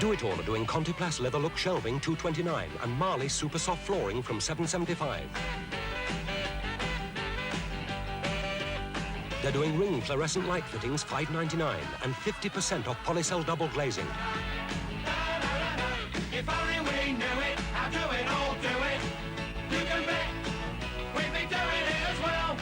Do It All are doing Contiplast leather look shelving $229 and Marley super soft flooring from $775. They're doing ring fluorescent light fittings $599 and 50% off polycell double glazing. If only we knew it, how do it all do it? You can bet we'd be doing it as well.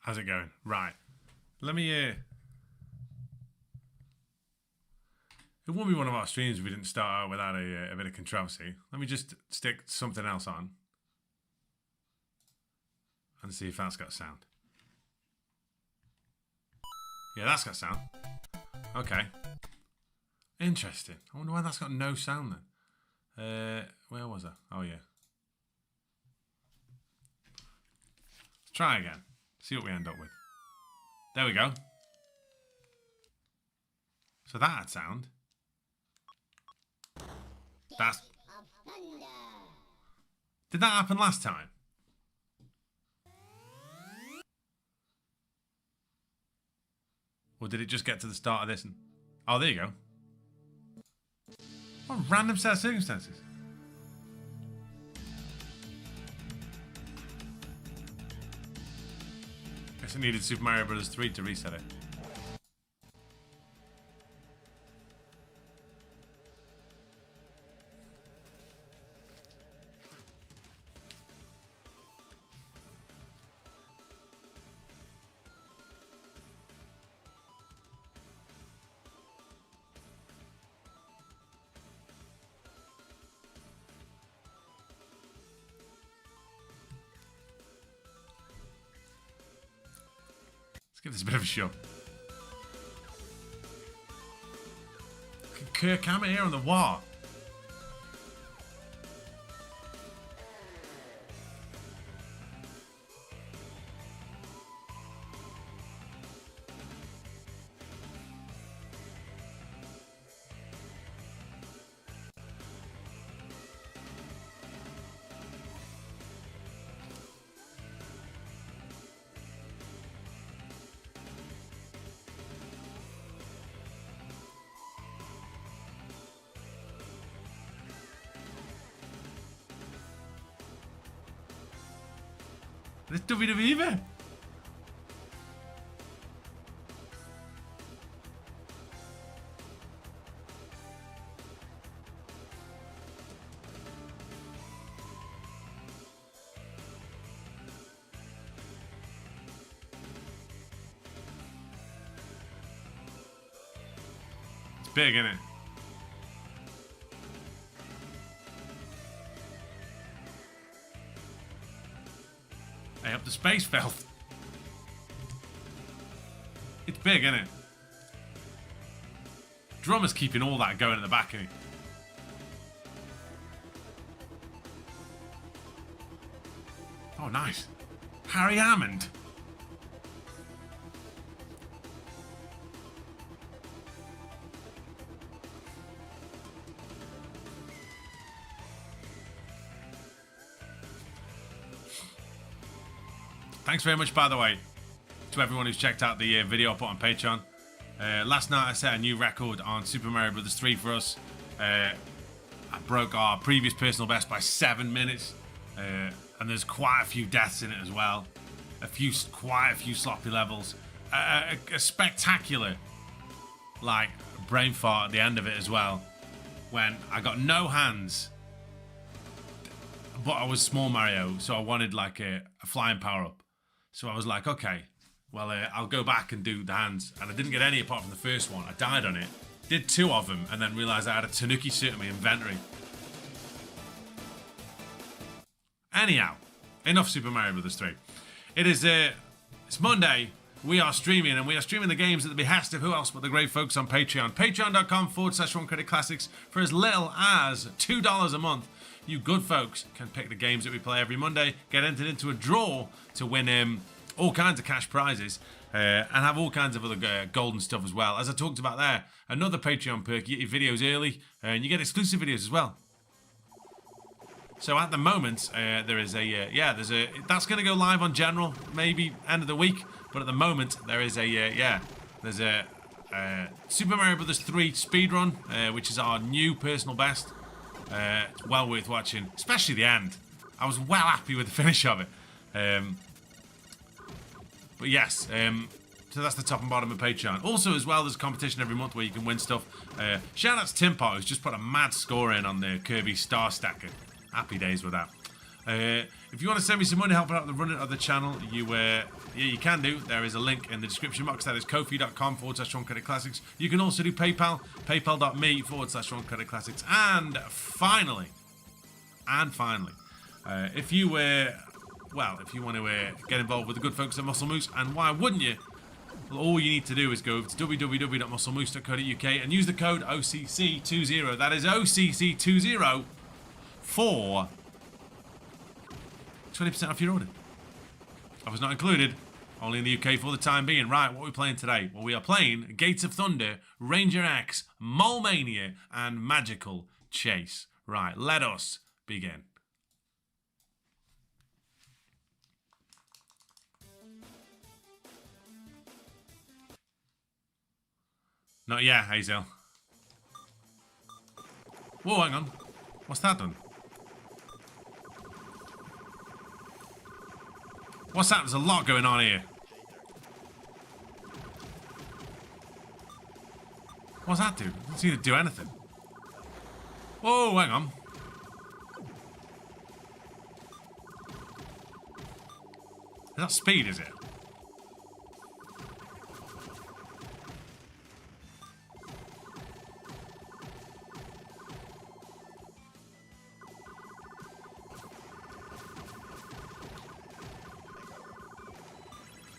How's it going? Right. Let me, it wouldn't be one of our streams if we didn't start out without a bit of controversy. Let me just stick something else on. And see if that's got sound. Yeah, that's got sound. Okay. Interesting. I wonder why that's got no sound then. Where was that? Oh, yeah. Let's try again. See what we end up with. There we go. So that had sound. That's... Did that happen last time? Or did it just get to the start of this and... Oh, there you go. What a random set of circumstances. Guess I needed Super Mario Bros. 3 to reset it. Give this a bit of a show. Kirk Hammett here on the wall. This WWE bit. It's big, isn't it? Hey, up the space belt. It's big, isn't it? Drummer's keeping all that going in the back, isn't he? Oh, nice. Harry Hammond. Thanks very much, by the way, to everyone who's checked out the video I put on Patreon. Last night I set a new record on Super Mario Bros. 3 for us. I broke our previous personal best by 7 minutes. And there's quite a few deaths in it as well. Quite a few sloppy levels. A spectacular, like, brain fart at the end of it as well. When I got no hands, but I was small Mario, so I wanted like a flying power-up. So I was like, okay, well, I'll go back and do the hands. And I didn't get any apart from the first one. I died on it. Did 2 of them and then realised I had a Tanuki suit in my inventory. Anyhow, enough Super Mario Bros. 3. It is, it's Monday. We are streaming, and we are streaming the games at the behest of who else but the great folks on Patreon. Patreon.com/OneCreditClassics for as little as $2 a month. You good folks can pick the games that we play every Monday, get entered into a draw to win all kinds of cash prizes, and have all kinds of other golden stuff as well. As I talked about there, another Patreon perk, you get your videos early, and you get exclusive videos as well. So at the moment, there is that's going to go live on General, maybe end of the week, but at the moment, there is there's a Super Mario Bros. 3 speedrun, which is our new personal best. It's well worth watching, especially the end. I was well happy with the finish of it. But yes, so that's the top and bottom of Patreon. Also, as well, there's a competition every month where you can win stuff. Shout out to Tim Pot, who's just put a mad score in on the Kirby Star Stacker. Happy days with that. If you want to send me some money helping out the running of the channel, you can do. There is a link in the description box. That is ko-fi.com/Sean Credit Classics. You can also do PayPal, paypal.me/Sean Credit Classics. And finally, if you if you want to get involved with the good folks at Muscle Moose, and why wouldn't you? Well, all you need to do is go over to www.musclemoose.co.uk and use the code OCC20. That is OCC20 for 20% off your order. I was not included, only in the UK for the time being. Right, what are we playing today? Well, we are playing Gates of Thunder, Ranger X, Mania, and Magical Chase. Right, let us begin. Not yet, Hazel. Whoa, hang on. What's that done? What's that? There's a lot going on here. What's that do? Doesn't seem to do anything. Whoa, hang on. Is that speed, is it?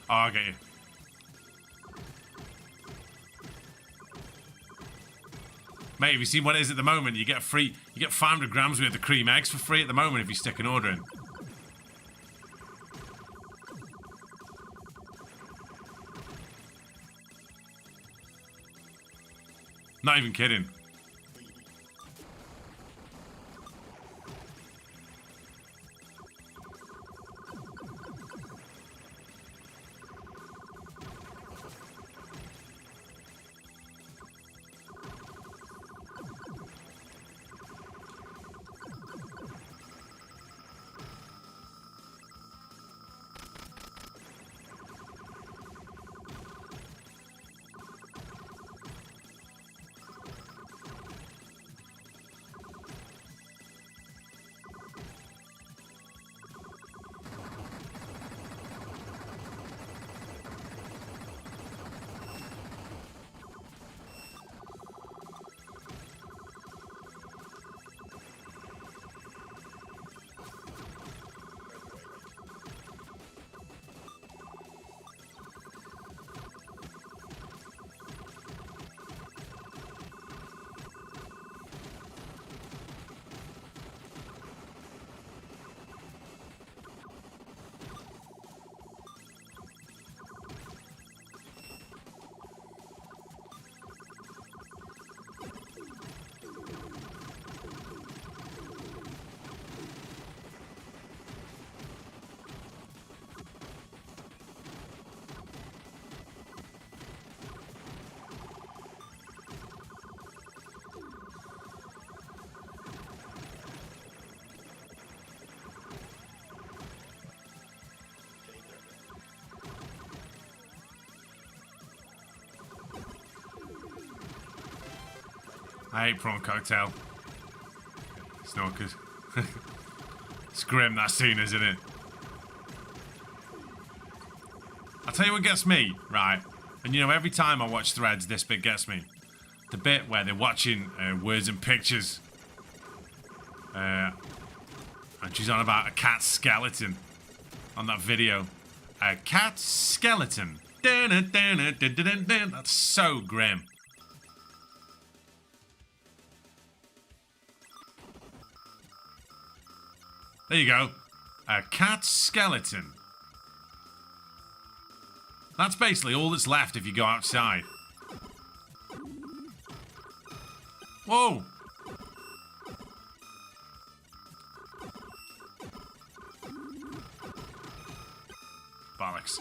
Oh, I get you. Mate, have you seen what it is at the moment? You get 500 grams worth of cream eggs for free at the moment if you stick an order in. Not even kidding. I hate prawn cocktail. Snorkers. It's grim, that scene, isn't it? I'll tell you what gets me, right? And you know, every time I watch Threads, this bit gets me. The bit where they're watching Words and Pictures. And she's on about a cat skeleton on that video. A cat skeleton. That's so grim. There you go. A cat skeleton. That's basically all that's left if you go outside. Whoa! Bollocks.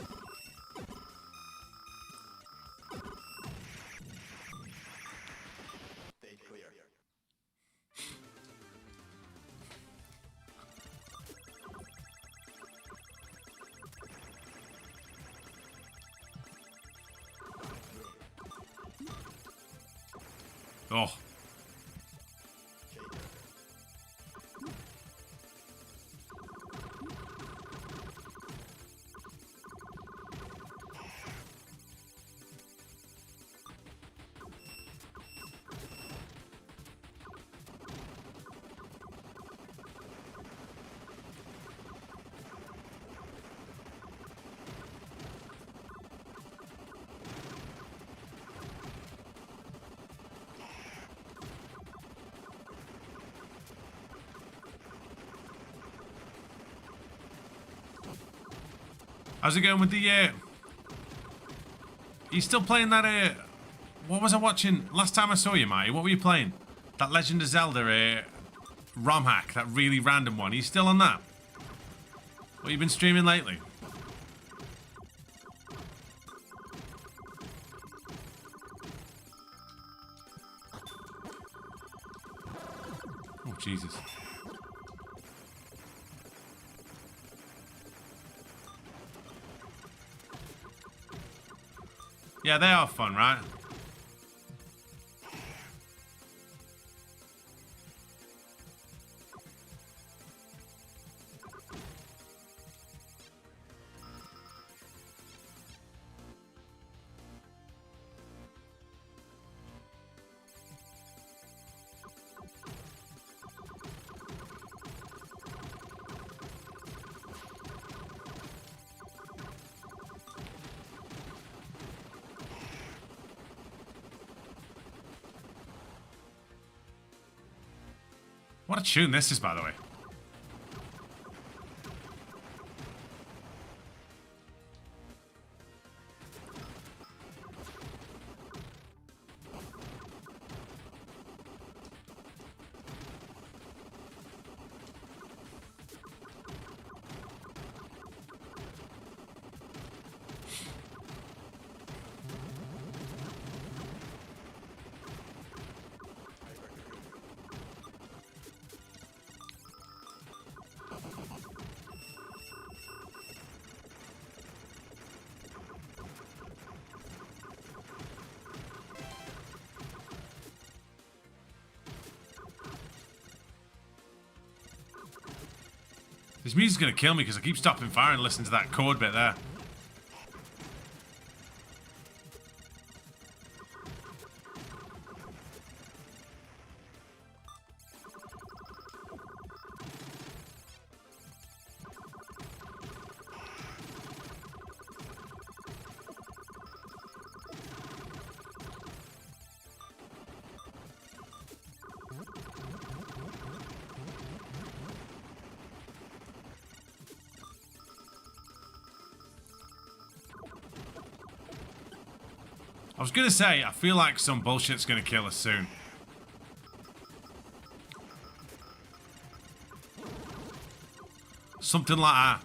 Oh. How's it going with the... You still playing that... What was I watching last time I saw you, Marty? What were you playing? That Legend of Zelda ROM hack, that really random one. Are you still on that? What have you been streaming lately? Oh, Jesus. Yeah, they are fun, right? What a tune this is, by the way. This music's gonna kill me because I keep stopping fire and listening to that chord bit there. I was gonna say, I feel like some bullshit's gonna kill us soon. Something like that.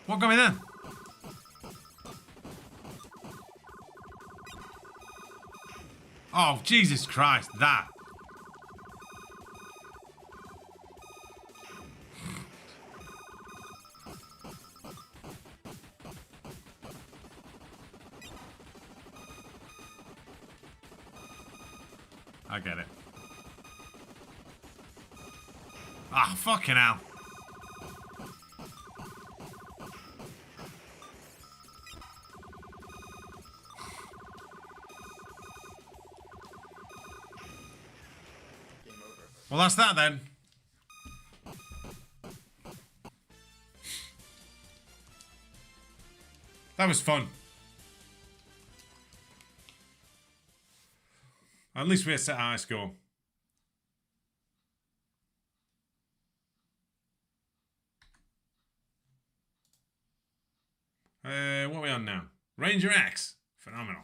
What got me then? Oh, Jesus Christ, that. I get it. Ah, fucking hell. Well, that's that then. That was fun. At least we had set a high score. What are we on now? Ranger X. Phenomenal.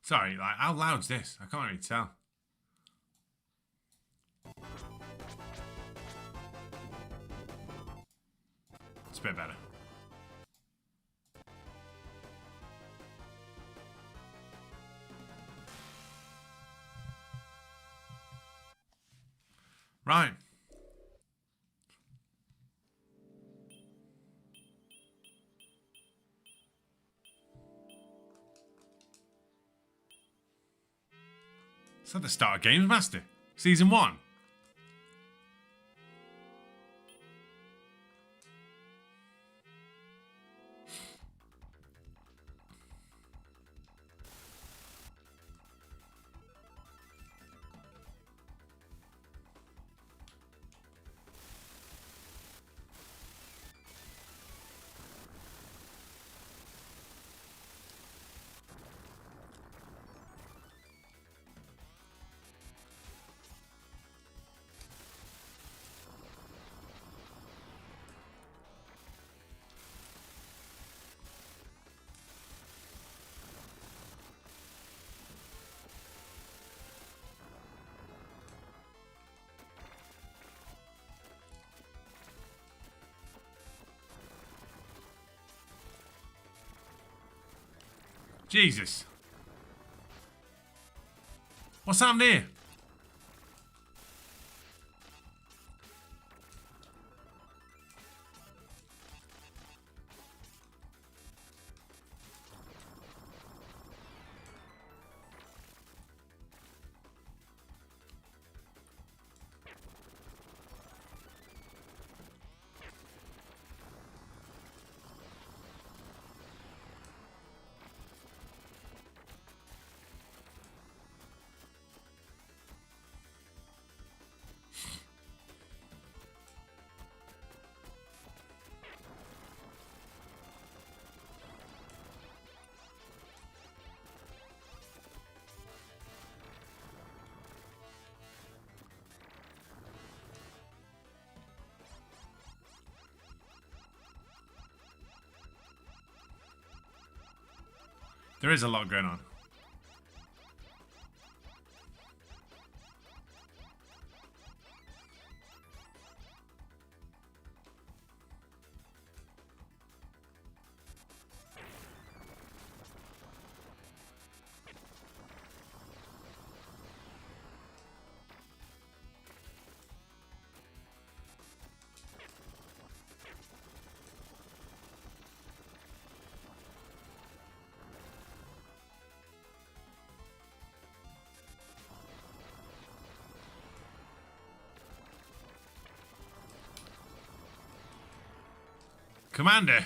Sorry, like, how loud's this? I can't really tell. It's a bit better. Right. Is that the start of Games Master? Season 1? Jesus. What's happened here? There is a lot going on. Commander.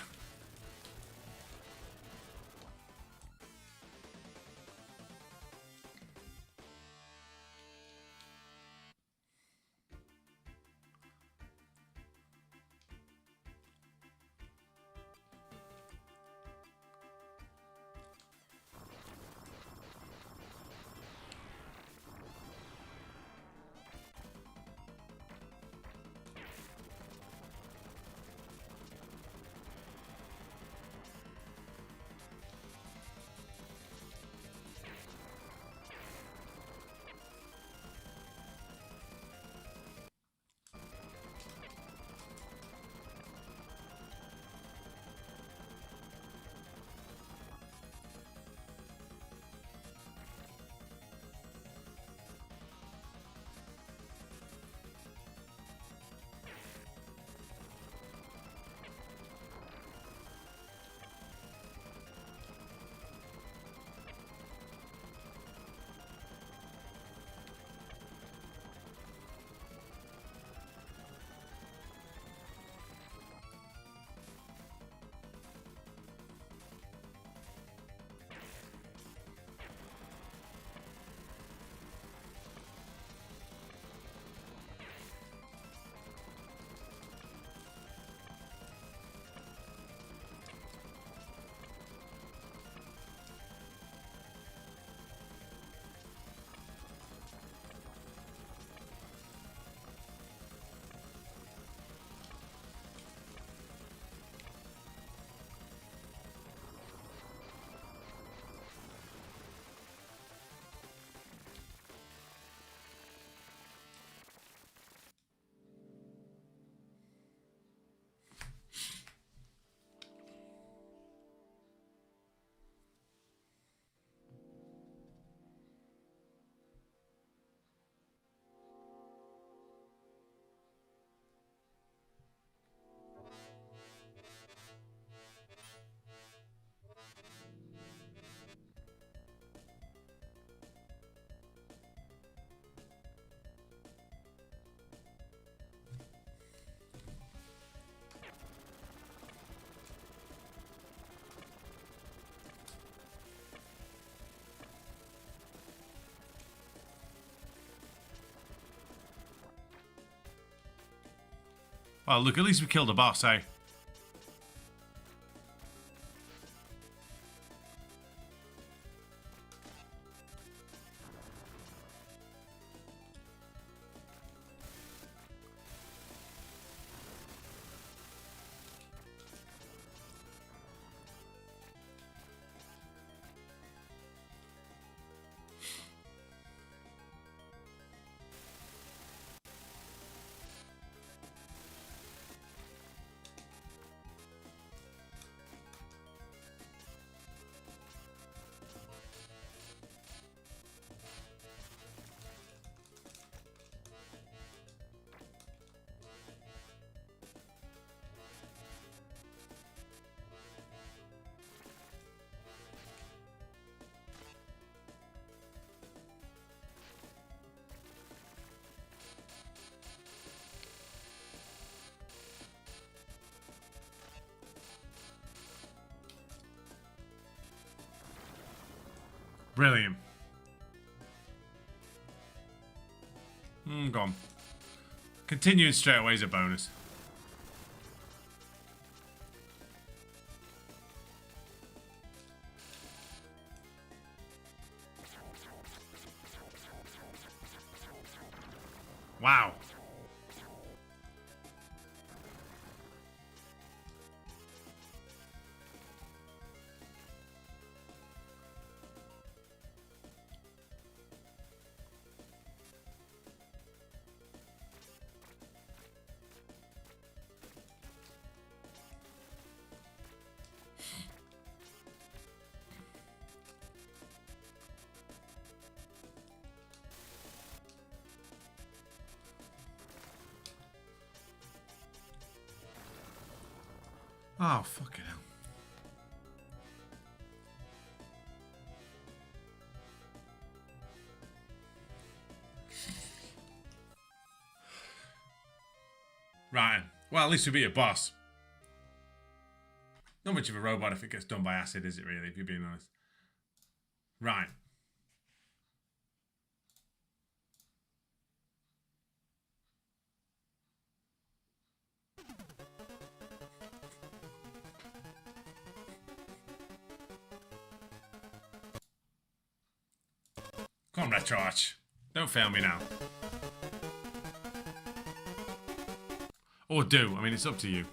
Well, look, at least we killed a boss, eh? Brilliant. Gone. Continuing straight away is a bonus. Wow. Oh, fucking hell. Right. Well, at least we beat a boss. Not much of a robot if it gets done by acid, is it really, if you're being honest? Right. Come on, Retro Arch. Don't fail me now. Or do. I mean, it's up to you.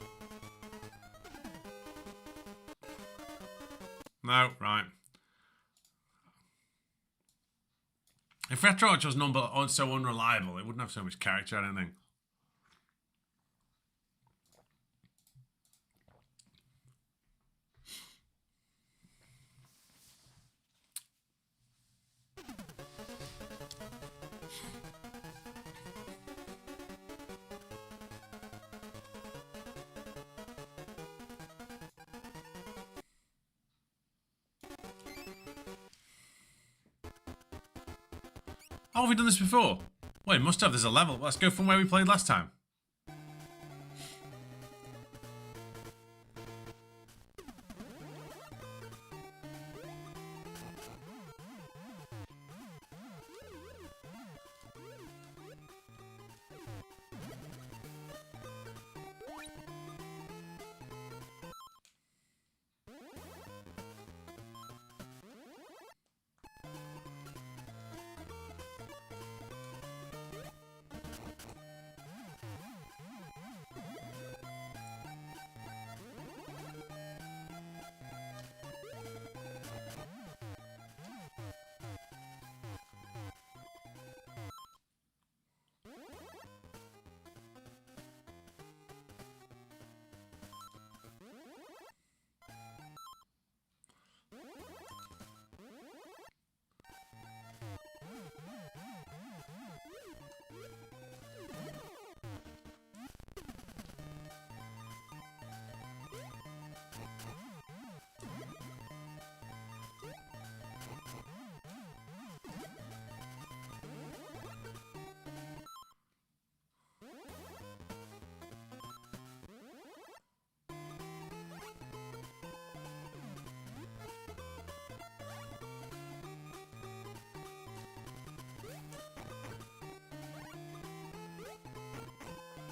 No, right. If Retro Arch was so unreliable, it wouldn't have so much character, I don't think. Oh, have we done this before? Wait, must have. There's a level. Let's go from where we played last time.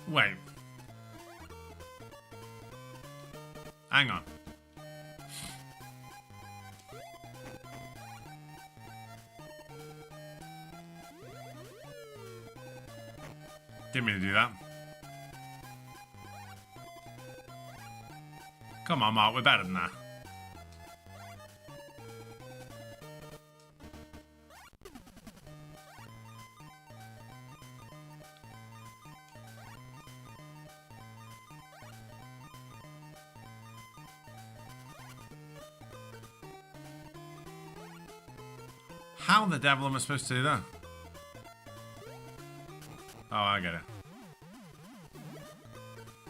Wait. Hang on. Didn't mean to do that. Come on, Mark, we're better than that. How the devil am I supposed to do that? Oh, I get it.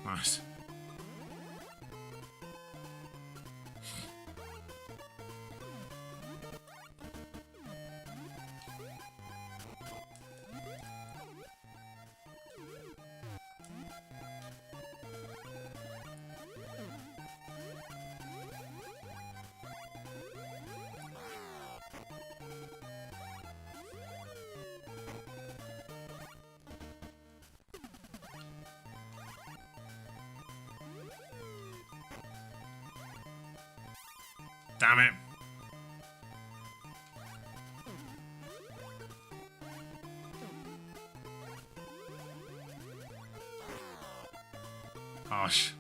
Nice. Damn it. Gosh.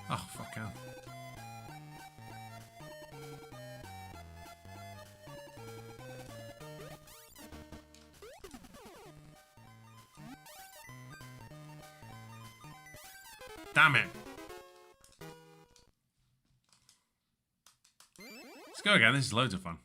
Oh, fuck hell. Damn it. Let's go again. This is loads of fun.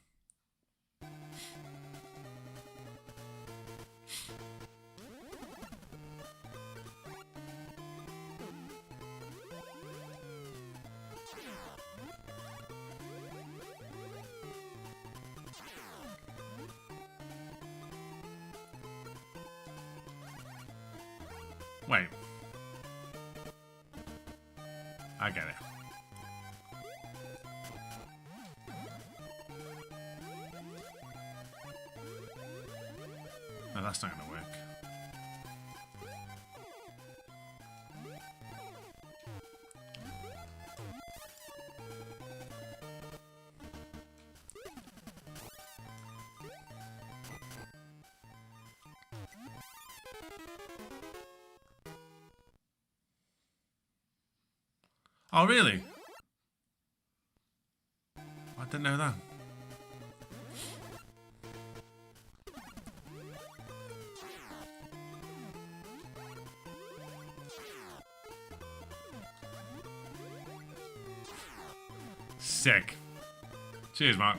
Wait. I get it. No, that's not gonna work. Oh, really? I didn't know that. Sick. Cheers, Mark.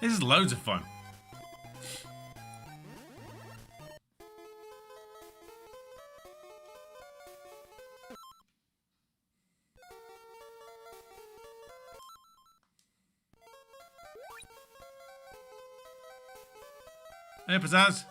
This is loads of fun. Hey, Pizzazz.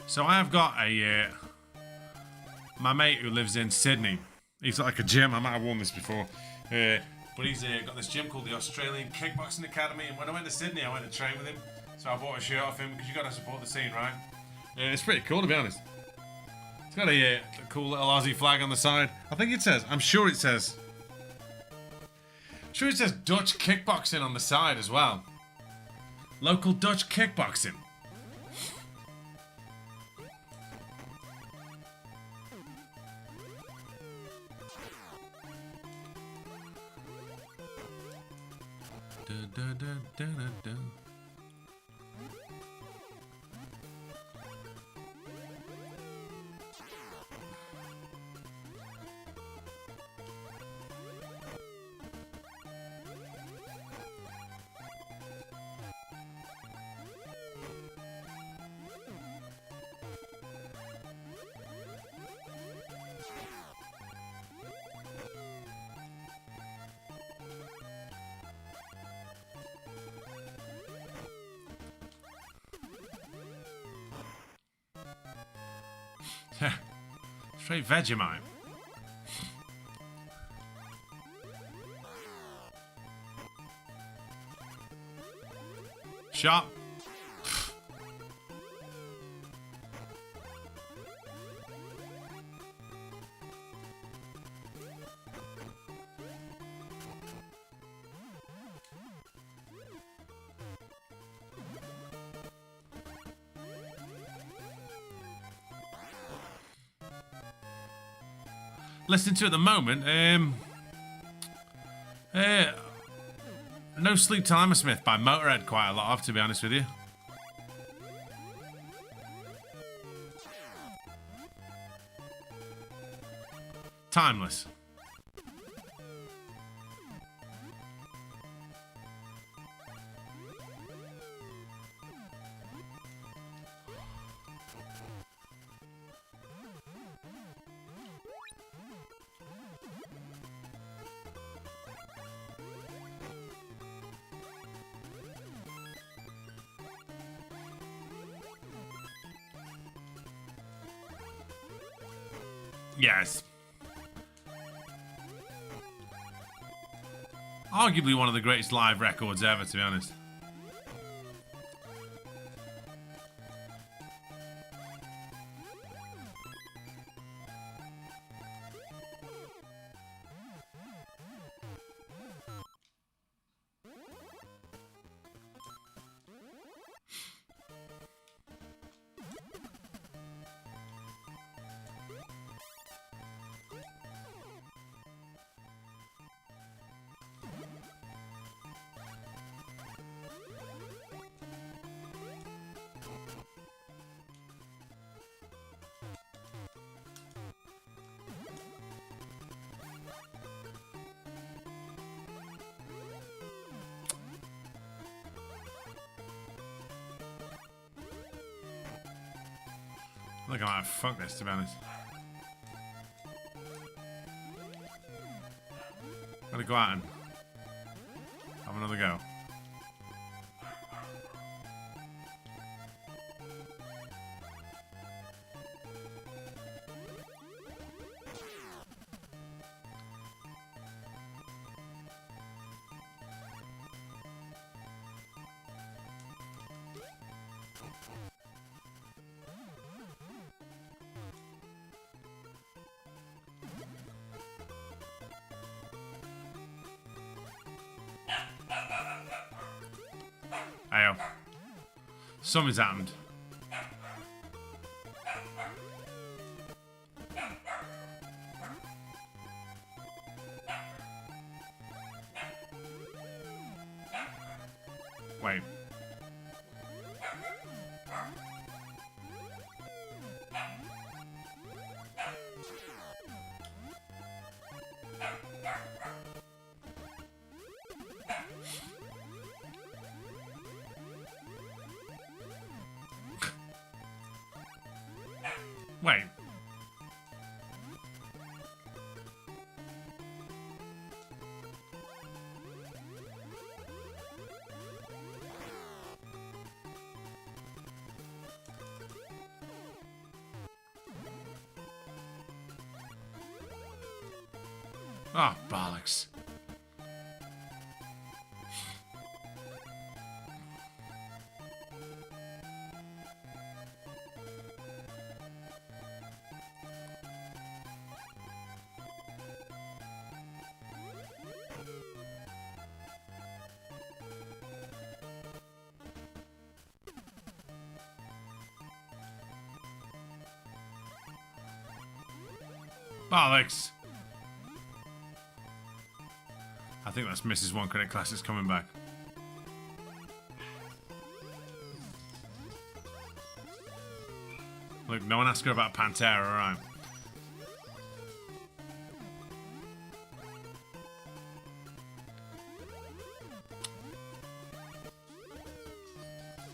So I have got a my mate who lives in Sydney. He's like a gym. I might have worn this before, but he's got this gym called the Australian Kickboxing Academy. And when I went to Sydney, I went to train with him. So I bought a shirt off him because you got to support the scene, right? It's pretty cool, to be honest. It's got a cool little Aussie flag on the side. I think it says. I'm sure it says Dutch kickboxing on the side as well. Local Dutch kickboxing. Straight Vegemite. Shot. Listening to at the moment, No Sleep Till Hammersmith by Motorhead quite a lot of, to be honest with you. Timeless. Yes. Arguably one of the greatest live records ever, to be honest. Look, I might fuck this, to be honest. Gotta go out and have another go. Ayo. Something's happened. Wait. Wait. Oh, bollocks. Bollocks! I think that's Mrs. One Credit Classics coming back. Look, no one asked her about Pantera, alright.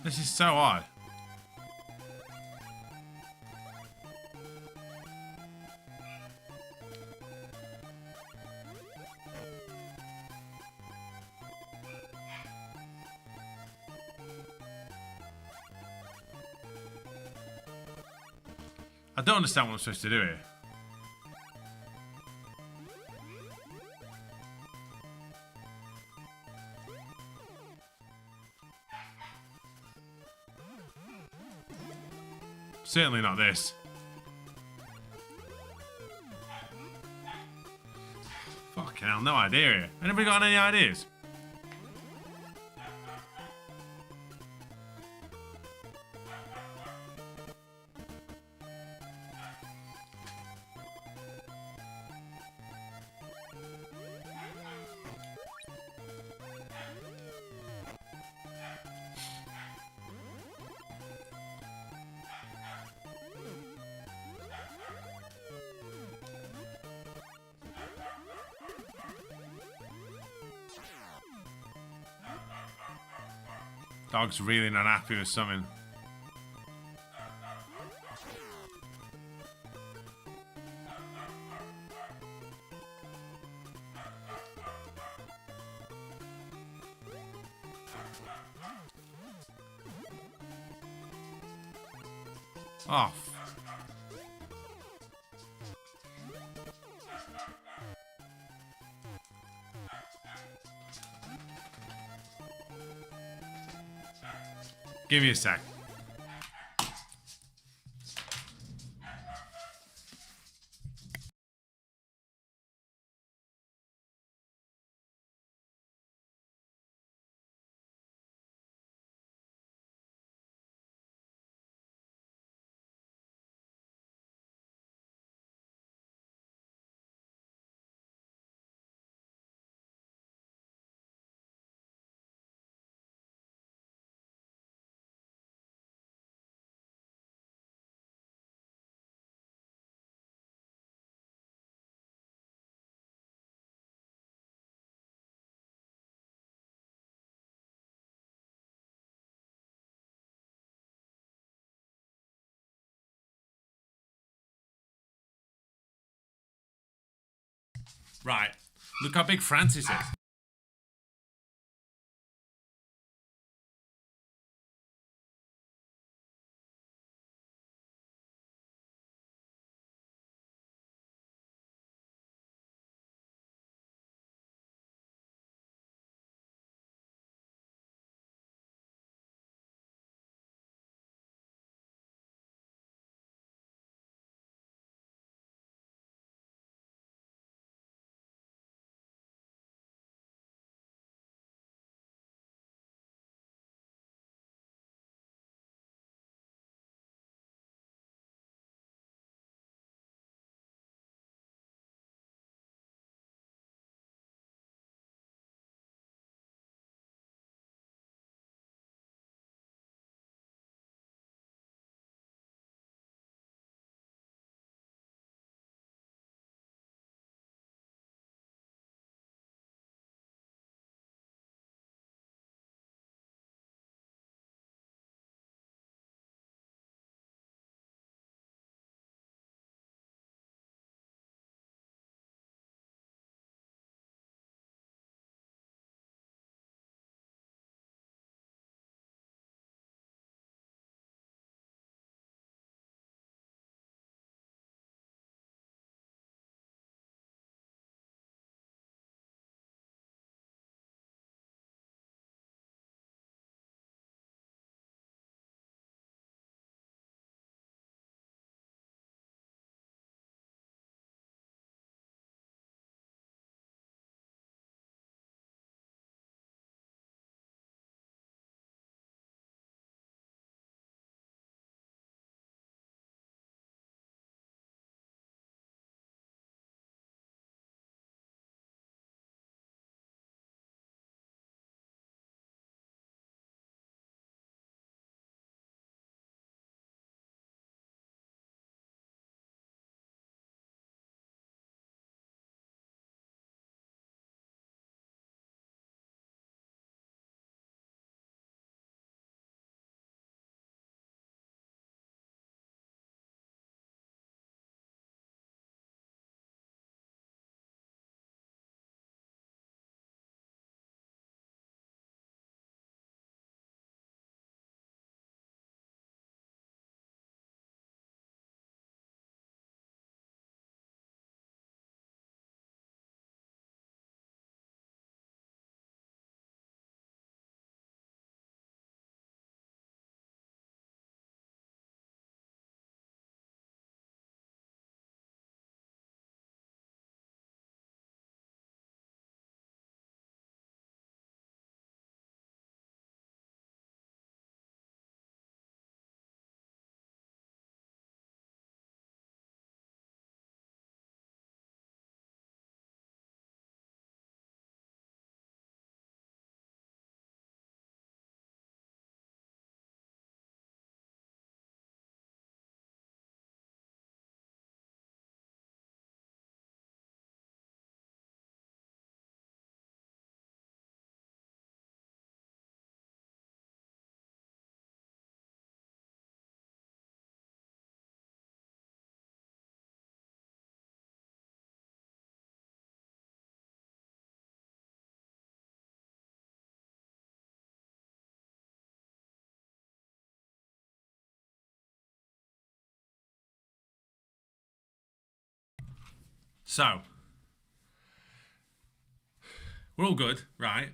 This is so odd. I don't understand what I'm supposed to do here. Certainly not this. Fucking hell, no idea here. Anybody got any ideas? Dog's really not happy with something. Oh. Give me a sec. Right. Look how big Francis is. So, we're all good, right?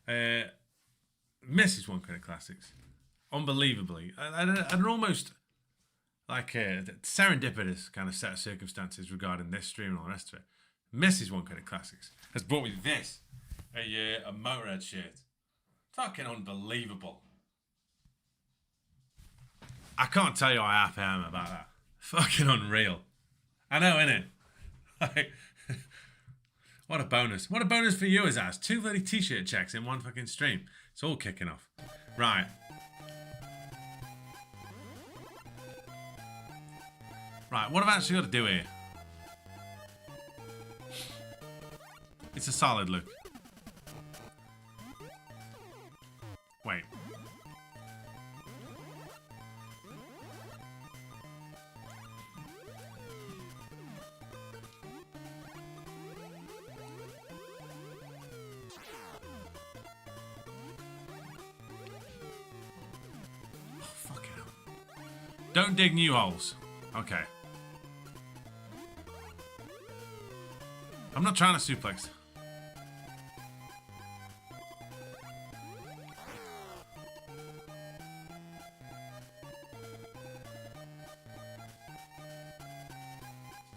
Mrs. One Credit Classics. Unbelievably. An almost like serendipitous kind of set of circumstances regarding this stream and all the rest of it. Mrs. One Credit Classics has brought me this. A Motorhead shirt. Fucking unbelievable. I can't tell you how happy I am about that. Fucking unreal. I know, innit? Like, what a bonus. What a bonus for you, Azaz. 2 bloody t-shirt checks in one fucking stream. It's all kicking off. Right. Right, what have I actually got to do here? It's a solid look. Wait. Oh, fucking hell. Don't dig new holes. Okay. I'm not trying to suplex.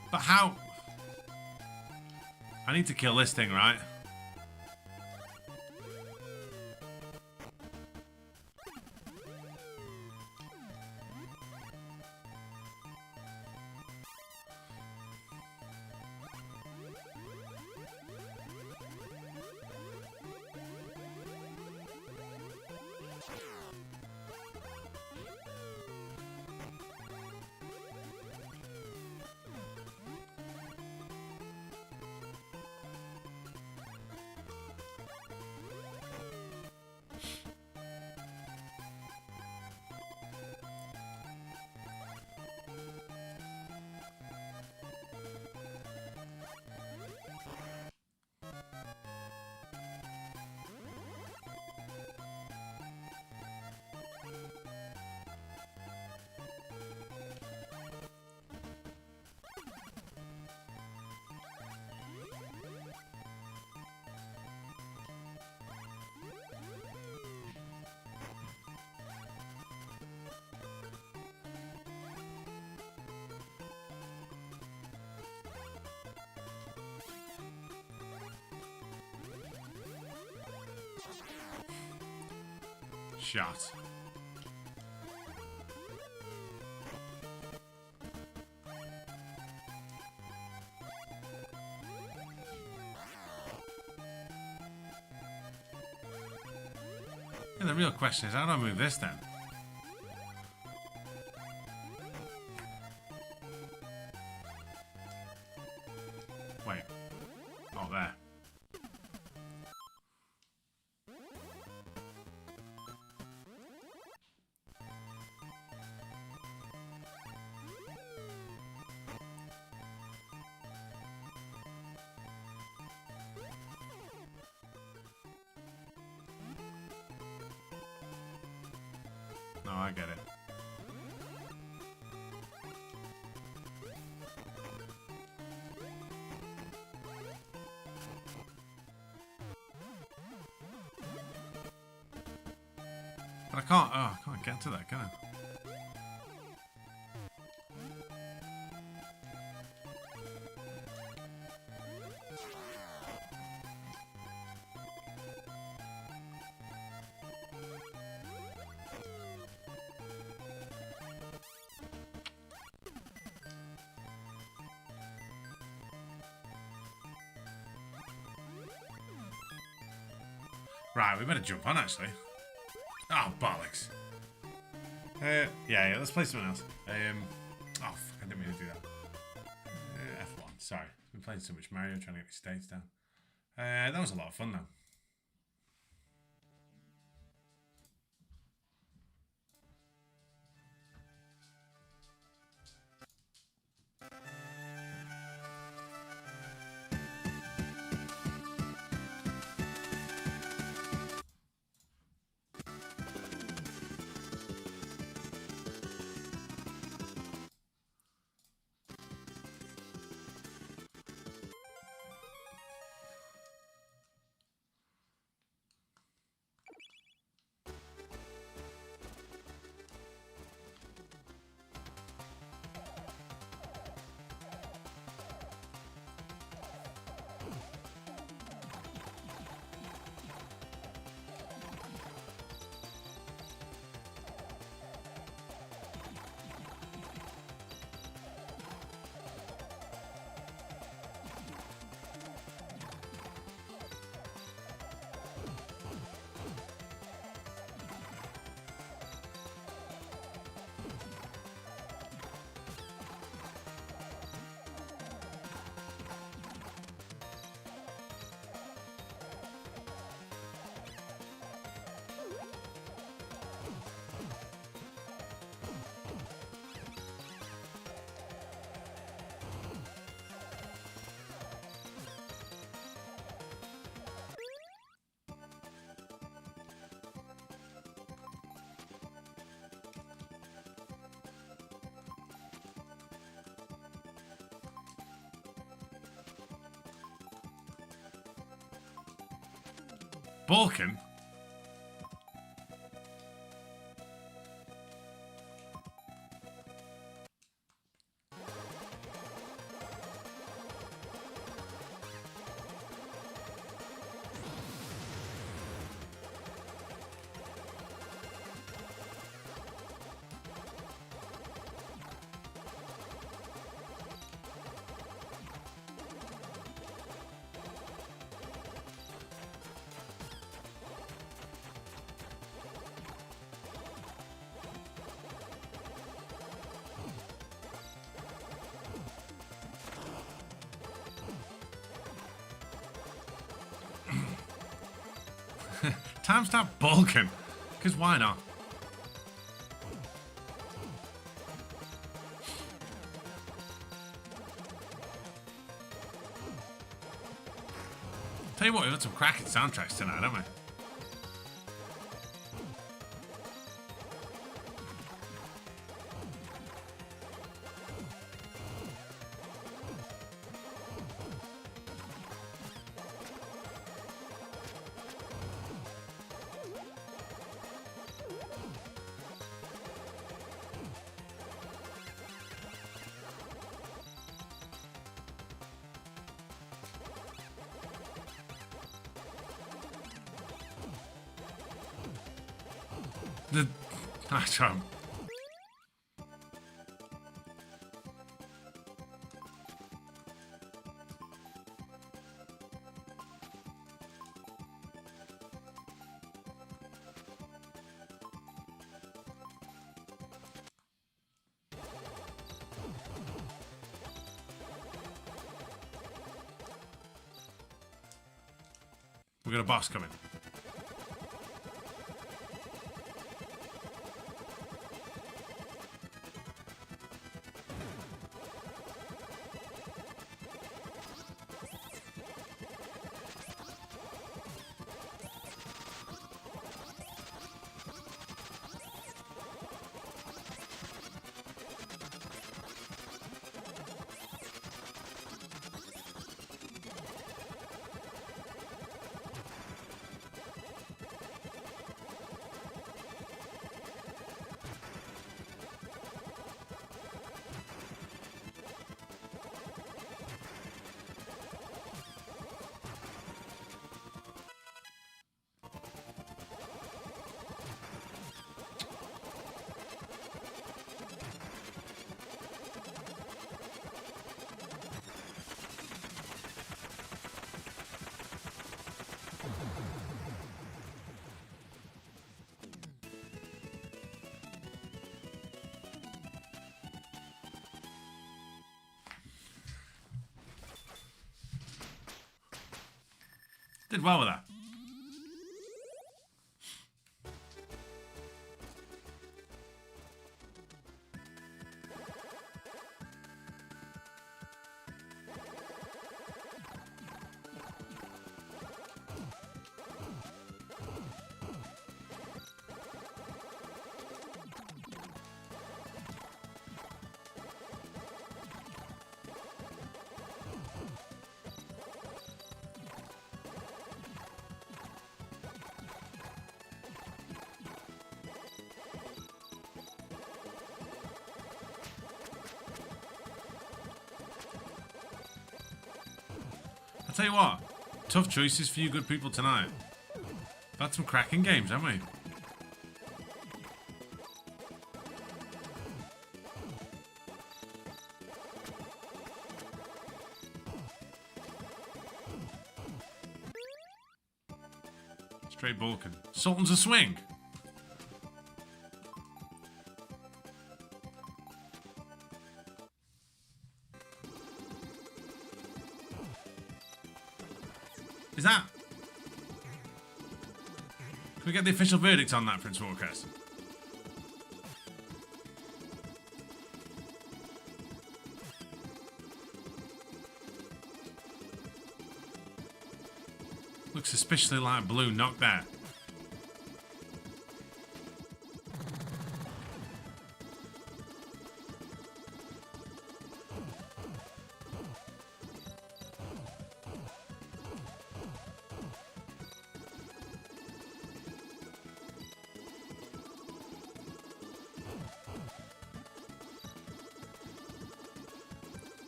But how? I need to kill this thing, right? Shot. Yeah, the real question is, how do I move this then? Wait. Oh, there. No, I get it. But I can't, I can't get to that, can I? Right, we better jump on, actually. Oh, bollocks. Yeah, let's play something else. Oh, fuck, I didn't mean to do that. F1, sorry. I've been playing so much Mario, trying to get the states down. That was a lot of fun, though. Balkan? Timestamp Balkan. Because why not? Tell you what, we've had some cracking soundtracks tonight, haven't we? I don't. We got a boss coming. Did well with that. I'll tell you what, tough choices for you good people tonight. We've had some cracking games, haven't we? Straight Balkan. Sultan's a swing. Is that? Can we get the official verdict on that, Prince Warcrest? Looks suspiciously like blue. Knock there.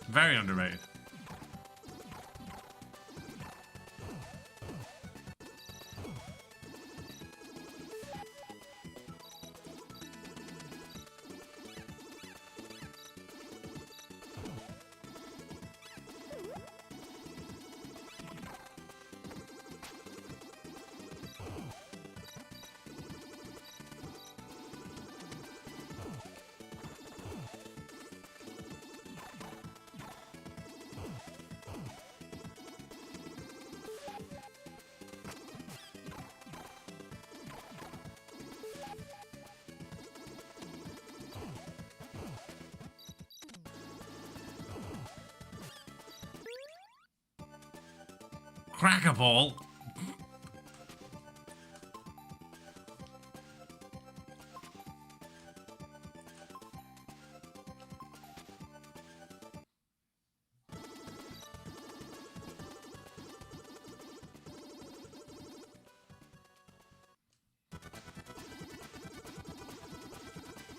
Very underrated. Cracker ball.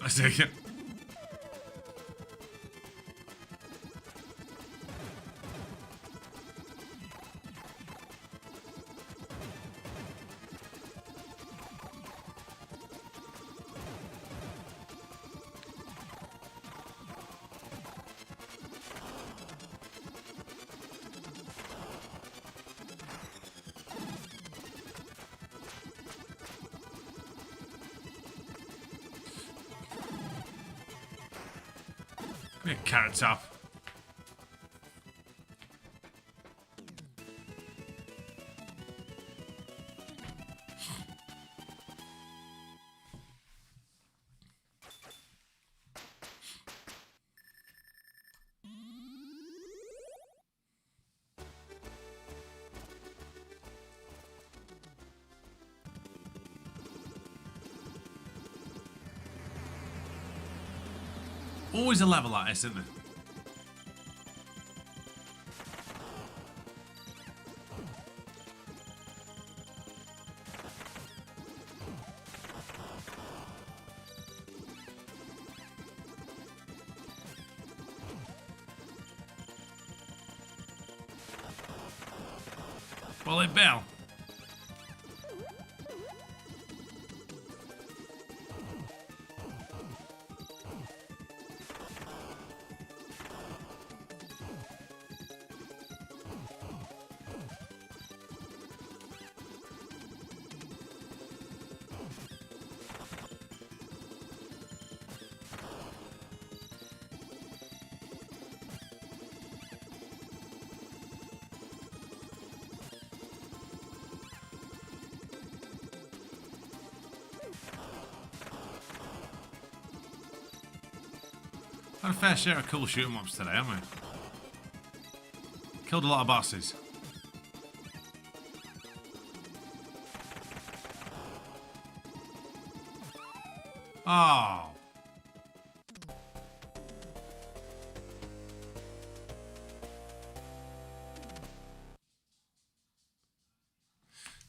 I take it. Give me a carrot top. Always a level like this, isn't there? Bullet Bill. Had a fair share of cool shooting mobs today, haven't we? Killed a lot of bosses. Oh.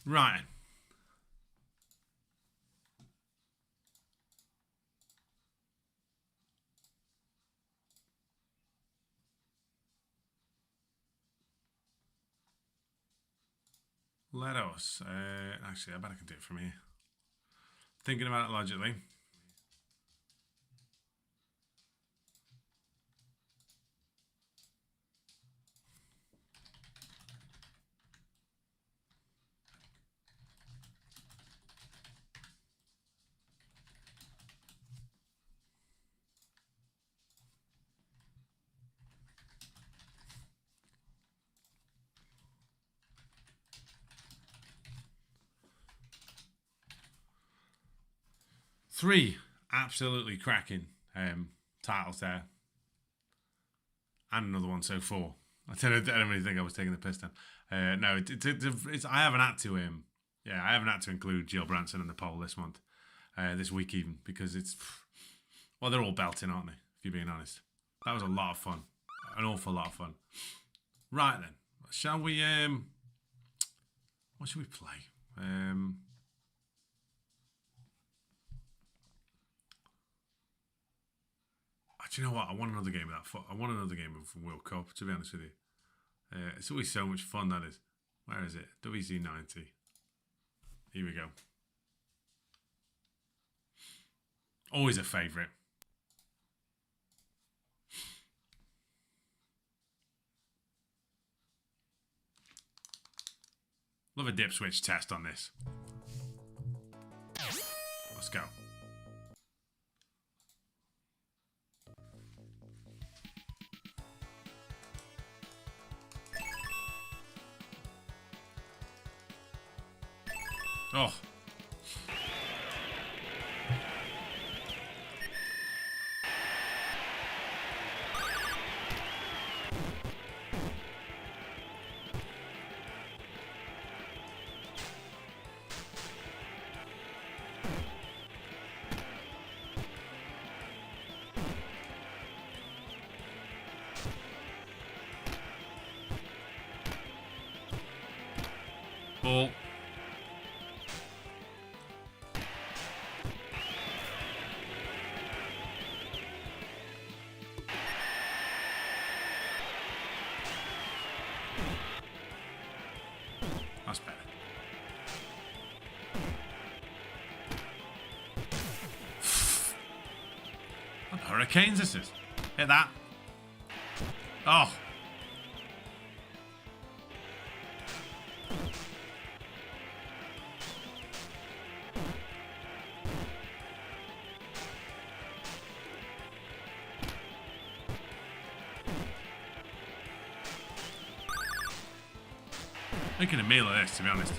Right. Let us. Actually, I bet I can do it from here. Thinking about it logically. Three absolutely cracking titles there. And another one, so four. I don't really think I was taking the piss down. No, I haven't had to. I haven't had to include Jill Branson in the poll this month, this week even, because it's, well, they're all belting, aren't they? If you're being honest, that was a lot of fun, an awful lot of fun. Right then, shall we? What should we play? I Do you know what? I want another game of that. I want another game of World Cup, to be honest with you. It's always so much fun, that is. Where is it? WZ90. Here we go. Always a favourite. Love a dip switch test on this. Let's go. Oh. Ball. That's better. What hurricanes this is? Hit that. Oh. Making a meal of this, to be honest.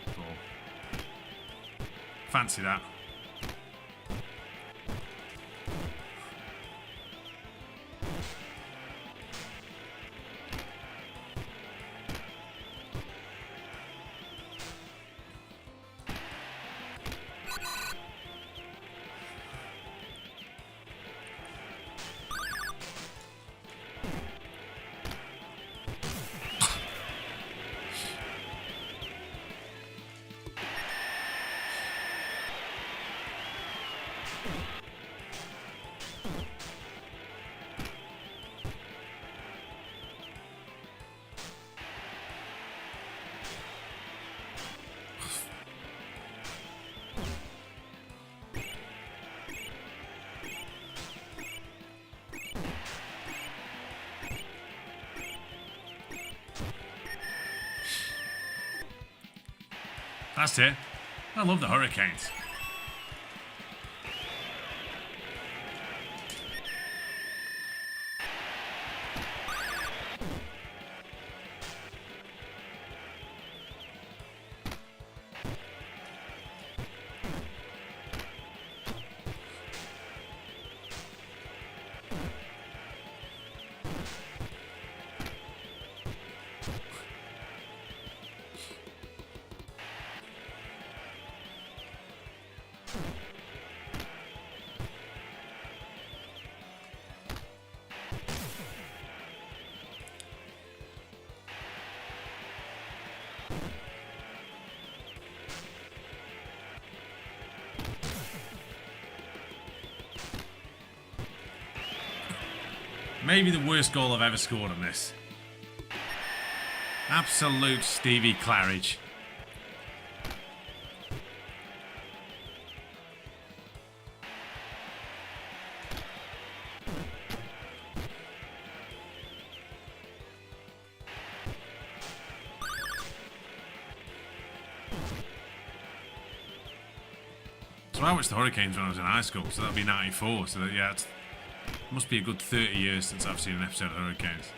Oh. Fancy that. That's it. I love the hurricanes. Maybe the worst goal I've ever scored on this. Absolute Stevie Claridge. So I watched the Hurricanes when I was in high school, so that'd be 94. So that, yeah, it must be a good 30 years since I've seen an episode of Hurricanes.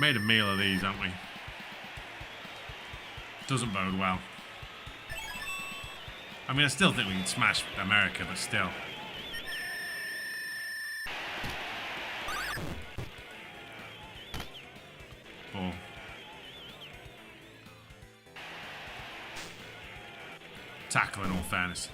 made a meal of these, haven't we? Doesn't bode well. I mean, I still think we can smash America, but still. Ball. Tackle in all fairness.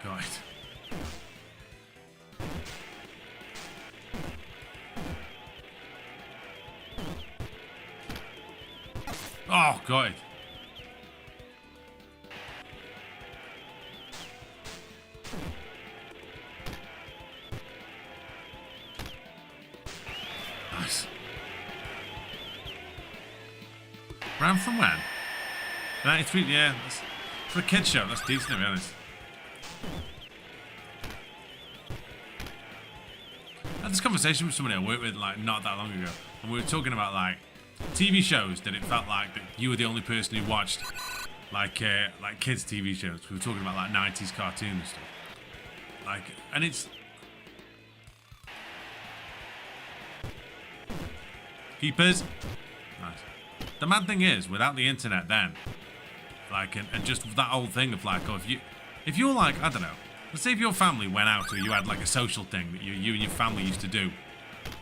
God. Oh, God. Nice. Ran from when? 93, yeah. That's, for a kid's show, that's decent, to be honest. I had this conversation with somebody I worked with like not that long ago, and we were talking about like TV shows that it felt like that you were the only person who watched like kids TV shows. We were talking about like 90s cartoons and stuff. Like, and it's keepers. Nice. The mad thing is, without the internet then, like, and just that old thing of like, oh, if you're like, I don't know, let's say if your family went out or you had like a social thing that you and your family used to do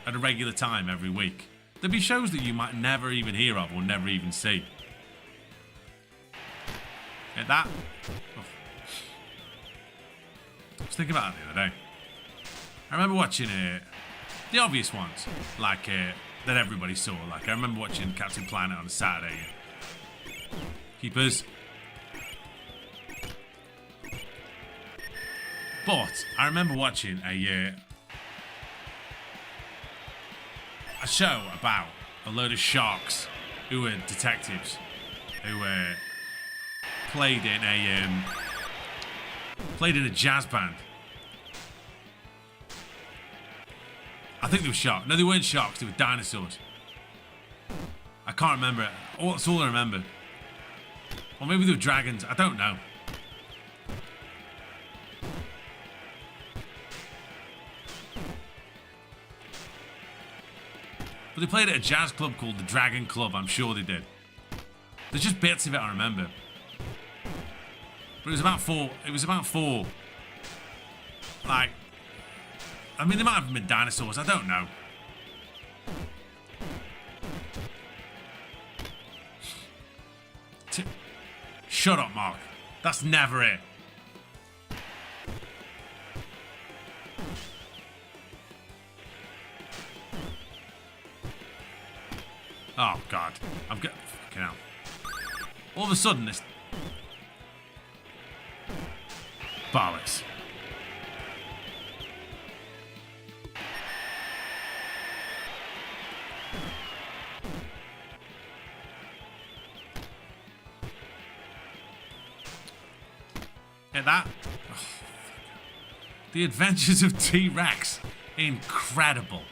at a regular time every week, there'd be shows that you might never even hear of or never even see. Get that? Oh. I was thinking about it the other day. I remember watching the obvious ones, like that everybody saw. Like I remember watching Captain Planet on a Saturday. Keepers. But I remember watching a show about a load of sharks who were detectives who played in a jazz band. I think they were sharks. No, they weren't sharks. They were dinosaurs. I can't remember it. That's all I remember. Or maybe they were dragons. I don't know. But they played at a jazz club called the Dragon Club. I'm sure they did. There's just bits of it I remember. But it was about four. Like, I mean, they might have been dinosaurs. I don't know. Shut up, Mark. That's never it. Oh, God. I'm getting... Fucking hell. All of a sudden, this... Bollocks. Get that? Oh, The Adventures of T-Rex. Incredible.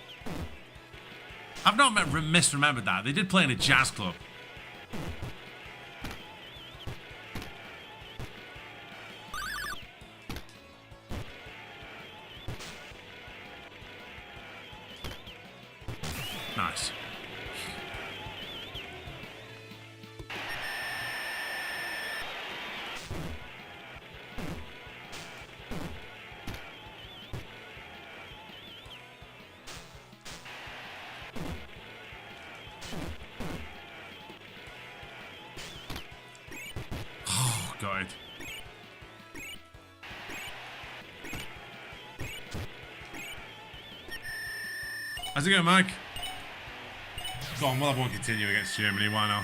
I've not misremembered that. They did play in a jazz club. Nice. God. How's it going, Mike? Go on, we'll have one continue against Germany, why not?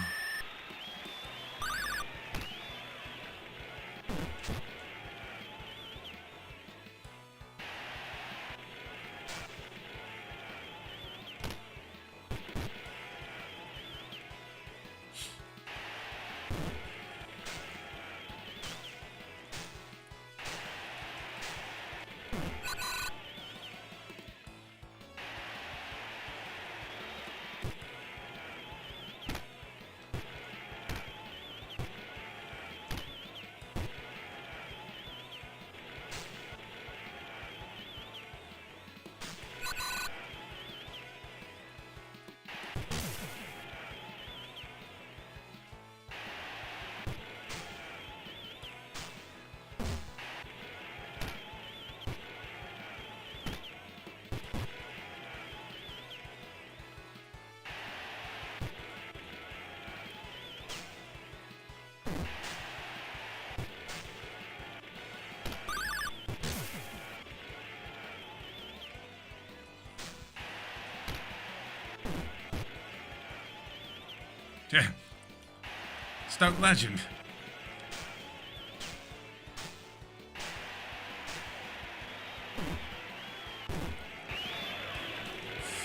Yeah. Stoke legend.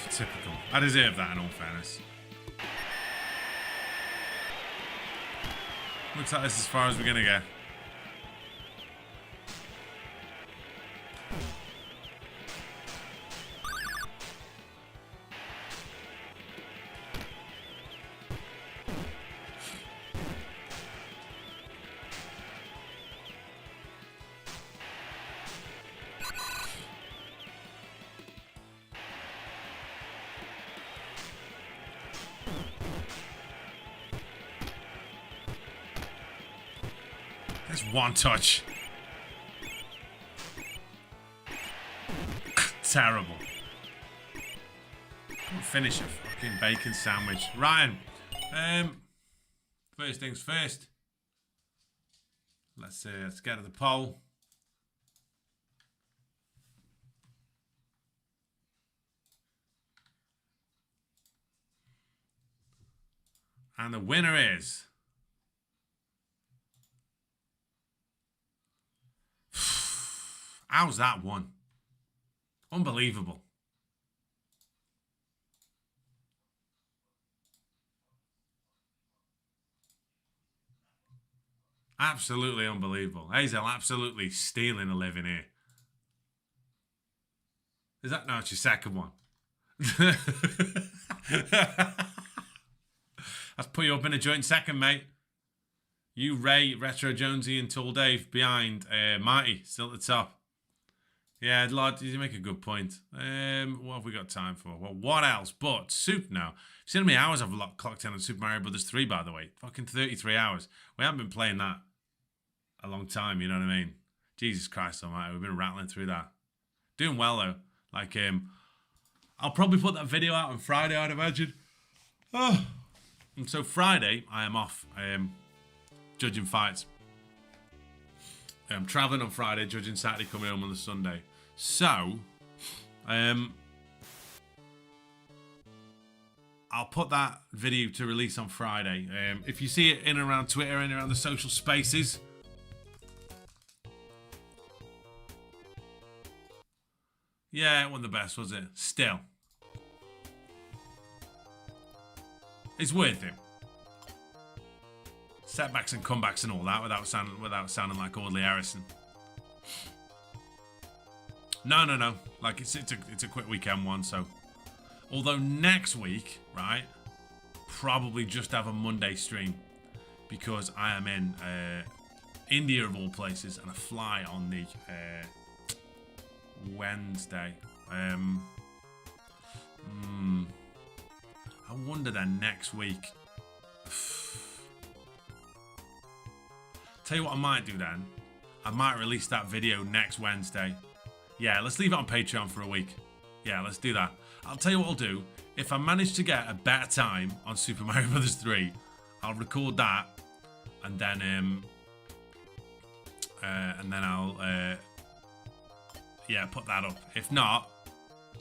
Typical. I deserve that in all fairness. Looks like this is as far as we're going to get. There's one touch. Terrible. Finish a fucking bacon sandwich. Ryan, first things first. Let's get to the poll. And the winner is... How's that one? Unbelievable. Absolutely unbelievable. Hazel absolutely stealing a living here. Is that... No, it's your second one. That's put you up in a joint second, mate. You, Ray, Retro Jonesy and Tall Dave behind. Marty, still at the top. Yeah, Lord, you make a good point. What have we got time for? Well, what else? But Soup now. See how many hours I've clocked in on Super Mario Brothers 3, by the way. Fucking 33 hours. We haven't been playing that a long time, you know what I mean? Jesus Christ almighty, we've been rattling through that. Doing well, though. Like, I'll probably put that video out on Friday, I'd imagine. Oh. And so Friday, I am off judging fights. I'm travelling on Friday, judging Saturday, coming home on the Sunday. So, I'll put that video to release on Friday. If you see it in and around Twitter, in and around the social spaces. Yeah, it wasn't the best, was it? Still. It's worth it. Setbacks and comebacks and all that without sounding like Audley Harrison. No. Like it's a quick weekend one, so. Although next week, right, probably just have a Monday stream because I am in India of all places and I fly on the Wednesday. I wonder then next week. Tell you what I might do then. I might release that video next Wednesday. Yeah, let's leave it on Patreon for a week. Yeah, let's do that. I'll tell you what I'll do. If I manage to get a better time on Super Mario Brothers 3, I'll record that, and then I'll yeah, put that up. If not,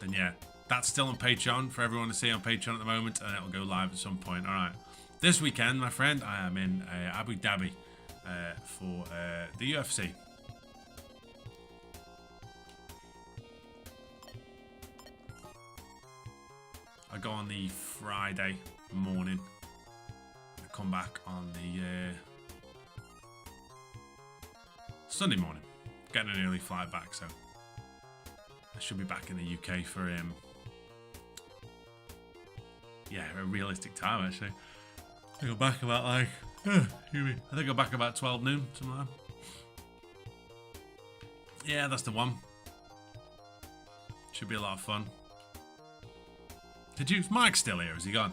then yeah, that's still on Patreon for everyone to see on Patreon at the moment, and it'll go live at some point. All right. This weekend, my friend, I am in Abu Dhabi for the UFC. I go on the Friday morning. I come back on the Sunday morning. Getting an early flight back, so I should be back in the UK for yeah, a realistic time actually. I go back about like I think I go back about 12 noon, something like that. Yeah, that's the one. Should be a lot of fun. Is Mike still here? Is he gone?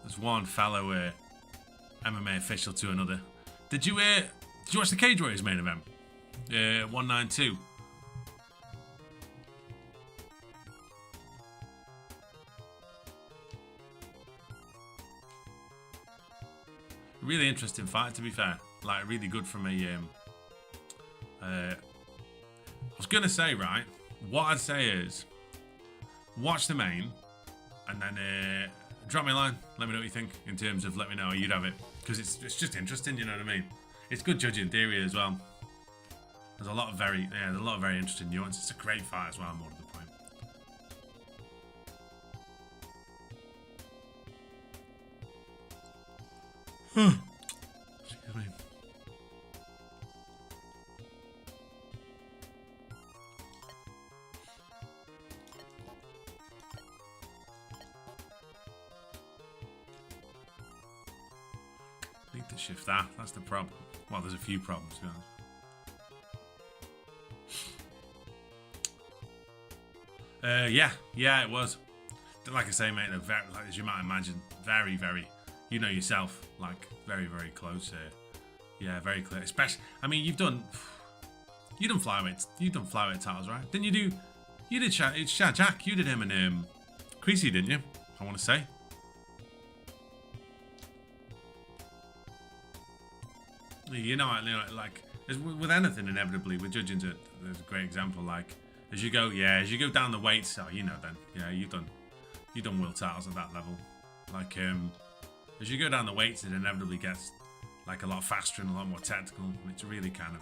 There's one fellow MMA official to another. Did you watch the Cage Warriors main event? 192. Really interesting fight, to be fair. Like, really good from a I was gonna say, right, what I'd say is watch the main, and then drop me a line. Let me know what you think in terms of let me know how you'd have it, because it's just interesting. You know what I mean? It's good judging theory as well. There's a lot of very interesting nuance. It's a great fight as well. More to the point. Excuse me. Need to shift that. That's the problem. Well, there's a few problems, to be honest. Yeah, it was. Like I say, mate, very, like, as you might imagine, very, very, you know yourself, like very, very close. Yeah, very clear. Especially, I mean, you've done flyweight titles, right? Didn't you do? You did Jack. You did him and Creasy, didn't you? I want to say. You know, like with anything, inevitably with judging, there's a great example. Like as you go down the weights, you know, then yeah, you've done world titles at that level. Like as you go down the weights, it inevitably gets like a lot faster and a lot more technical. And it's really kind of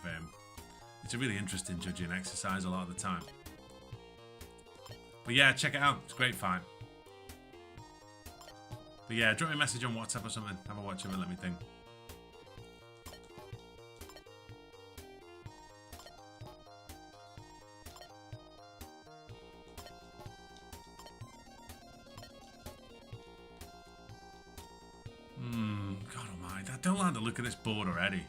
it's a really interesting judging exercise a lot of the time. But yeah, check it out. It's a great fight. But yeah, drop me a message on WhatsApp or something. Have a watch of it. Let me think. God almighty, I don't like the look of this board already.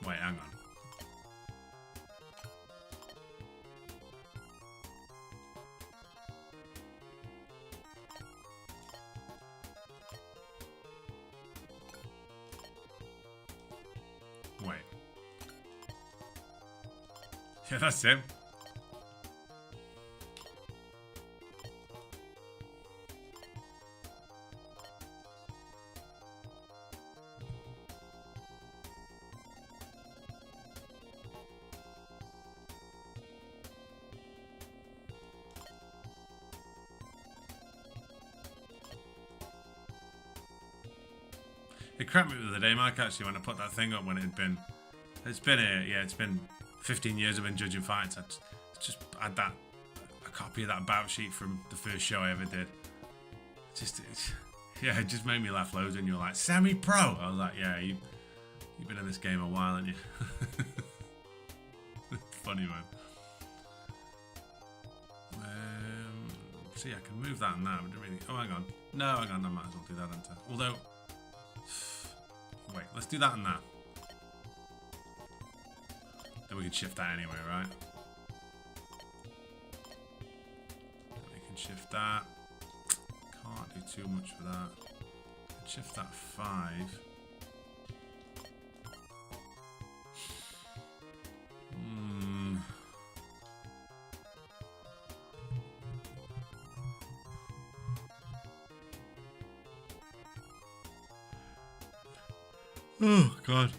Wait, hang on. Wait. Yeah, that's him. It cracked me the other day, Mike, actually, when I put that thing up when it had been... It's been 15 years I've been judging fights. I just had a copy of that bout sheet from the first show I ever did. It just made me laugh loads when you were like, semi-pro! I was like, yeah, you've been in this game a while, haven't you? Funny, man. See, I can move that now. Oh, hang on. No, hang on, I might as well do that, haven't I? Although... Wait, let's do that and that. Then we can shift that anyway, right? We can shift that. Can't do too much for that. Shift that 5. Oh, God.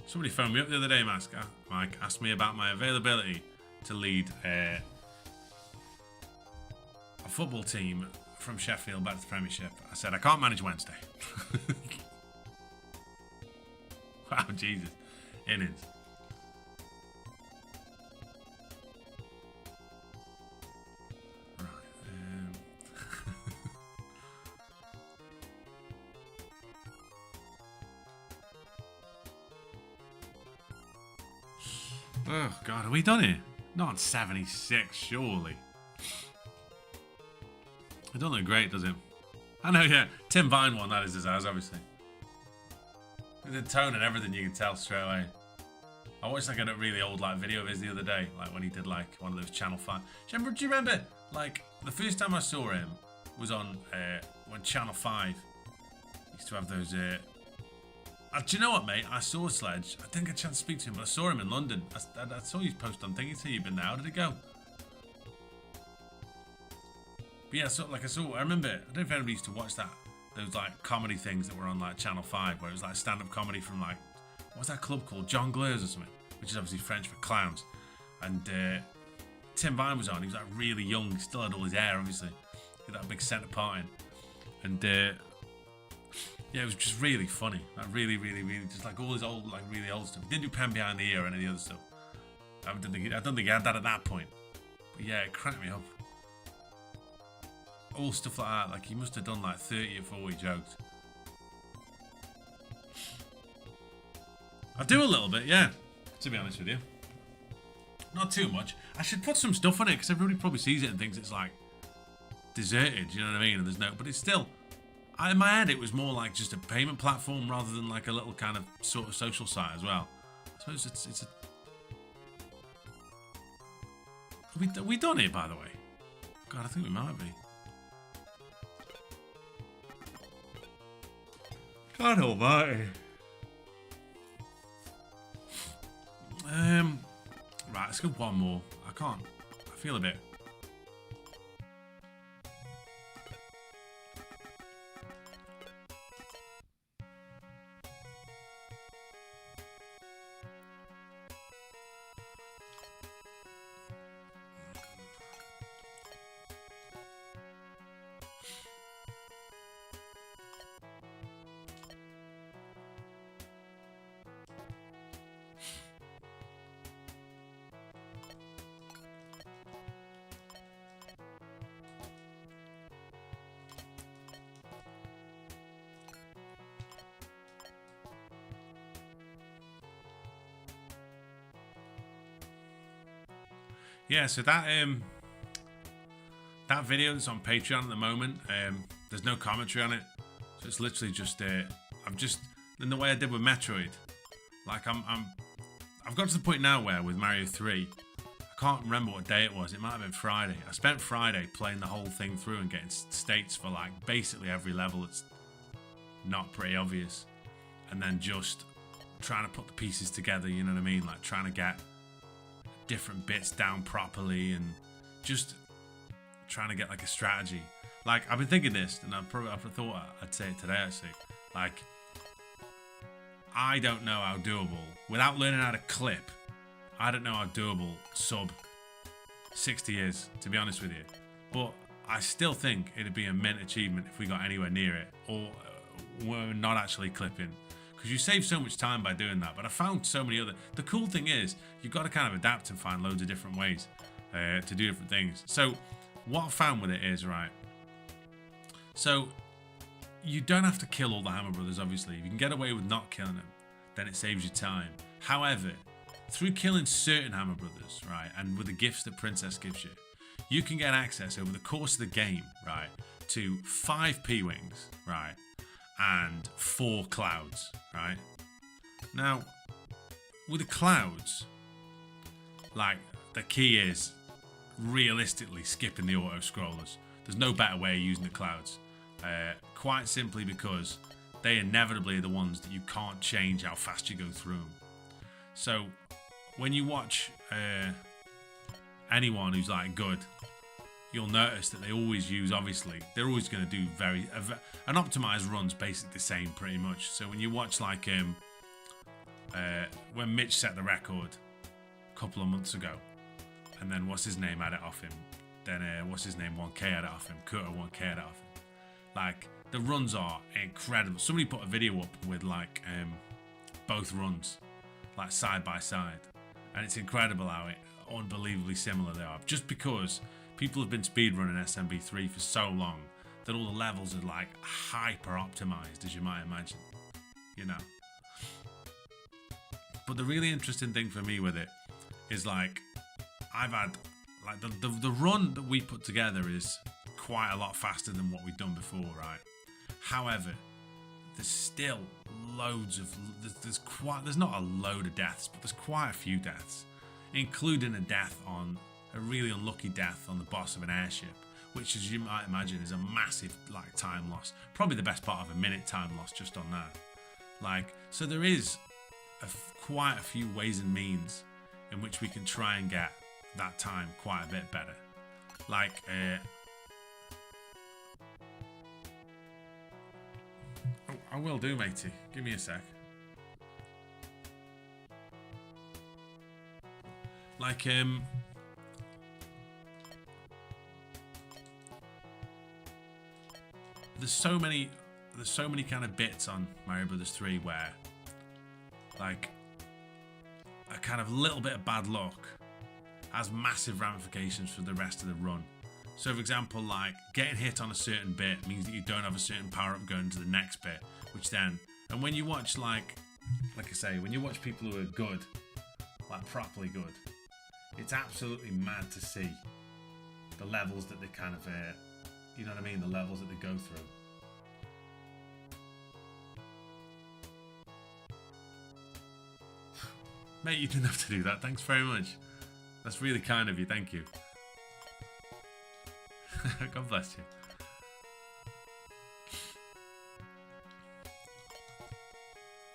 Somebody phoned me up the other day, Mike, asked me about my availability to lead a football team from Sheffield back to the Premiership. I said, I can't manage Wednesday. Wow, Jesus. Innings. Oh, God, are we done here? Not on 76, surely. It don't look great, does it? I know, yeah. Tim Vine one, that is his eyes, obviously. The tone and everything, you can tell straight away. I watched like a really old video of his the other day, like when he did like one of those Channel 5. Do you remember, like, the first time I saw him was on when Channel 5 used to have those... do you know what, mate? I saw Sledge. I didn't get a chance to speak to him, but I saw him in London. I saw his post on Thingy, so you've been there. How did it go? yeah, so like I remember, I don't know if anybody used to watch that. Those like comedy things that were on like Channel 5, where it was like stand-up comedy from like, what was that club called? Jongleurs or something, which is obviously French for clowns. And Tim Vine was on. He was like really young, he still had all his hair, obviously. He had that big centre part in. And yeah, it was just really funny. Like really, really, really, just like all his old, like really old stuff. He didn't do Pen Behind the Ear or any of the other stuff. I don't think he had that at that point. But yeah, it cracked me up. All stuff like that. Like he must have done like 30 or 40 jokes. I do a little bit, yeah. To be honest with you, not too much. I should put some stuff on it because everybody probably sees it and thinks it's like deserted. You know what I mean? And there's no, but it's still. In my head, it was more like just a payment platform rather than like a little kind of sort of social site as well. I suppose it's a. Have we done it, by the way? God, I think we might be. God almighty. Right, let's go one more. I can't. I feel a bit. Yeah, so that video that's on Patreon at the moment, there's no commentary on it, so it's literally just I'm just in the way I did with Metroid. Like I've got to the point now where with Mario 3, I can't remember what day it was. It might have been Friday. I spent Friday playing the whole thing through and getting states for like basically every level. It's not pretty obvious, and then just trying to put the pieces together. You know what I mean? Like trying to get different bits down properly and just trying to get like a strategy. Like I've been thinking this, and I thought I'd say it today actually. Like I don't know how doable, without learning how to clip, I don't know how doable sub 60 is, to be honest with you. But I still think it'd be a mint achievement if we got anywhere near it, or we're not actually clipping. Because you save so much time by doing that. But I found so many other. The cool thing is, you've got to kind of adapt and find loads of different ways to do different things. So, what I found with it is, right. So, you don't have to kill all the Hammer Brothers, obviously. If you can get away with not killing them, then it saves you time. However, through killing certain Hammer Brothers, right, and with the gifts that Princess gives you, you can get access over the course of the game, right, to 5 P-Wings, right, and 4 Clouds, right? Now, with the Clouds, like, the key is realistically skipping the auto-scrollers. There's no better way of using the Clouds. Quite simply because they inevitably are the ones that you can't change how fast you go through them. So, when you watch anyone who's like good, you'll notice that they always use, obviously, they're always going to do an optimized run's basically the same pretty much. So when you watch like when Mitch set the record a couple of months ago, and then what's his name had it off him, then what's his name 1K had it off him, Kuta 1K had it off him. Like the runs are incredible. Somebody put a video up with like both runs like side by side, and it's incredible how unbelievably similar they are, just because people have been speedrunning SMB3 for so long that all the levels are like hyper optimized, as you might imagine, you know. But the really interesting thing for me with it is like I've had like the run that we put together is quite a lot faster than what we've done before, right? However, there's still loads of there's not a load of deaths, but there's quite a few deaths, including a death on a really unlucky death on the boss of an airship, which, as you might imagine, is a massive like time loss. Probably the best part of a minute time loss just on that. Like, so there is quite a few ways and means in which we can try and get that time quite a bit better. Like, I will do, matey. Give me a sec. Like, there's so many kind of bits on Mario Brothers 3 where, like, a kind of little bit of bad luck has massive ramifications for the rest of the run. So, for example, like, getting hit on a certain bit means that you don't have a certain power-up going to the next bit, which then... And when you watch, like I say, when you watch people who are good, like, properly good, it's absolutely mad to see the levels that they kind of... you know what I mean? The levels that they go through. Mate, you didn't have to do that. Thanks very much. That's really kind of you. Thank you. God bless you.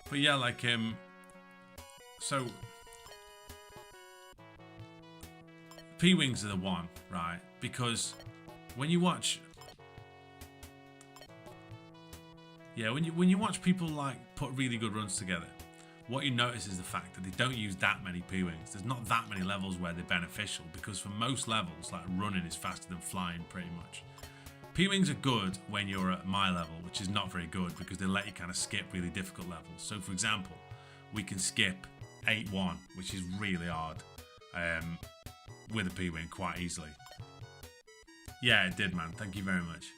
But yeah, like, so P-Wings are the one, right? Because when you watch, when you watch people like put really good runs together, what you notice is the fact that they don't use that many P-Wings. There's not that many levels where they're beneficial, because for most levels, like, running is faster than flying pretty much. P-Wings are good when you're at my level, which is not very good because they let you kind of skip really difficult levels. So, for example, we can skip 8-1, which is really hard, with a P-Wing quite easily. Yeah, it did, man. Thank you very much.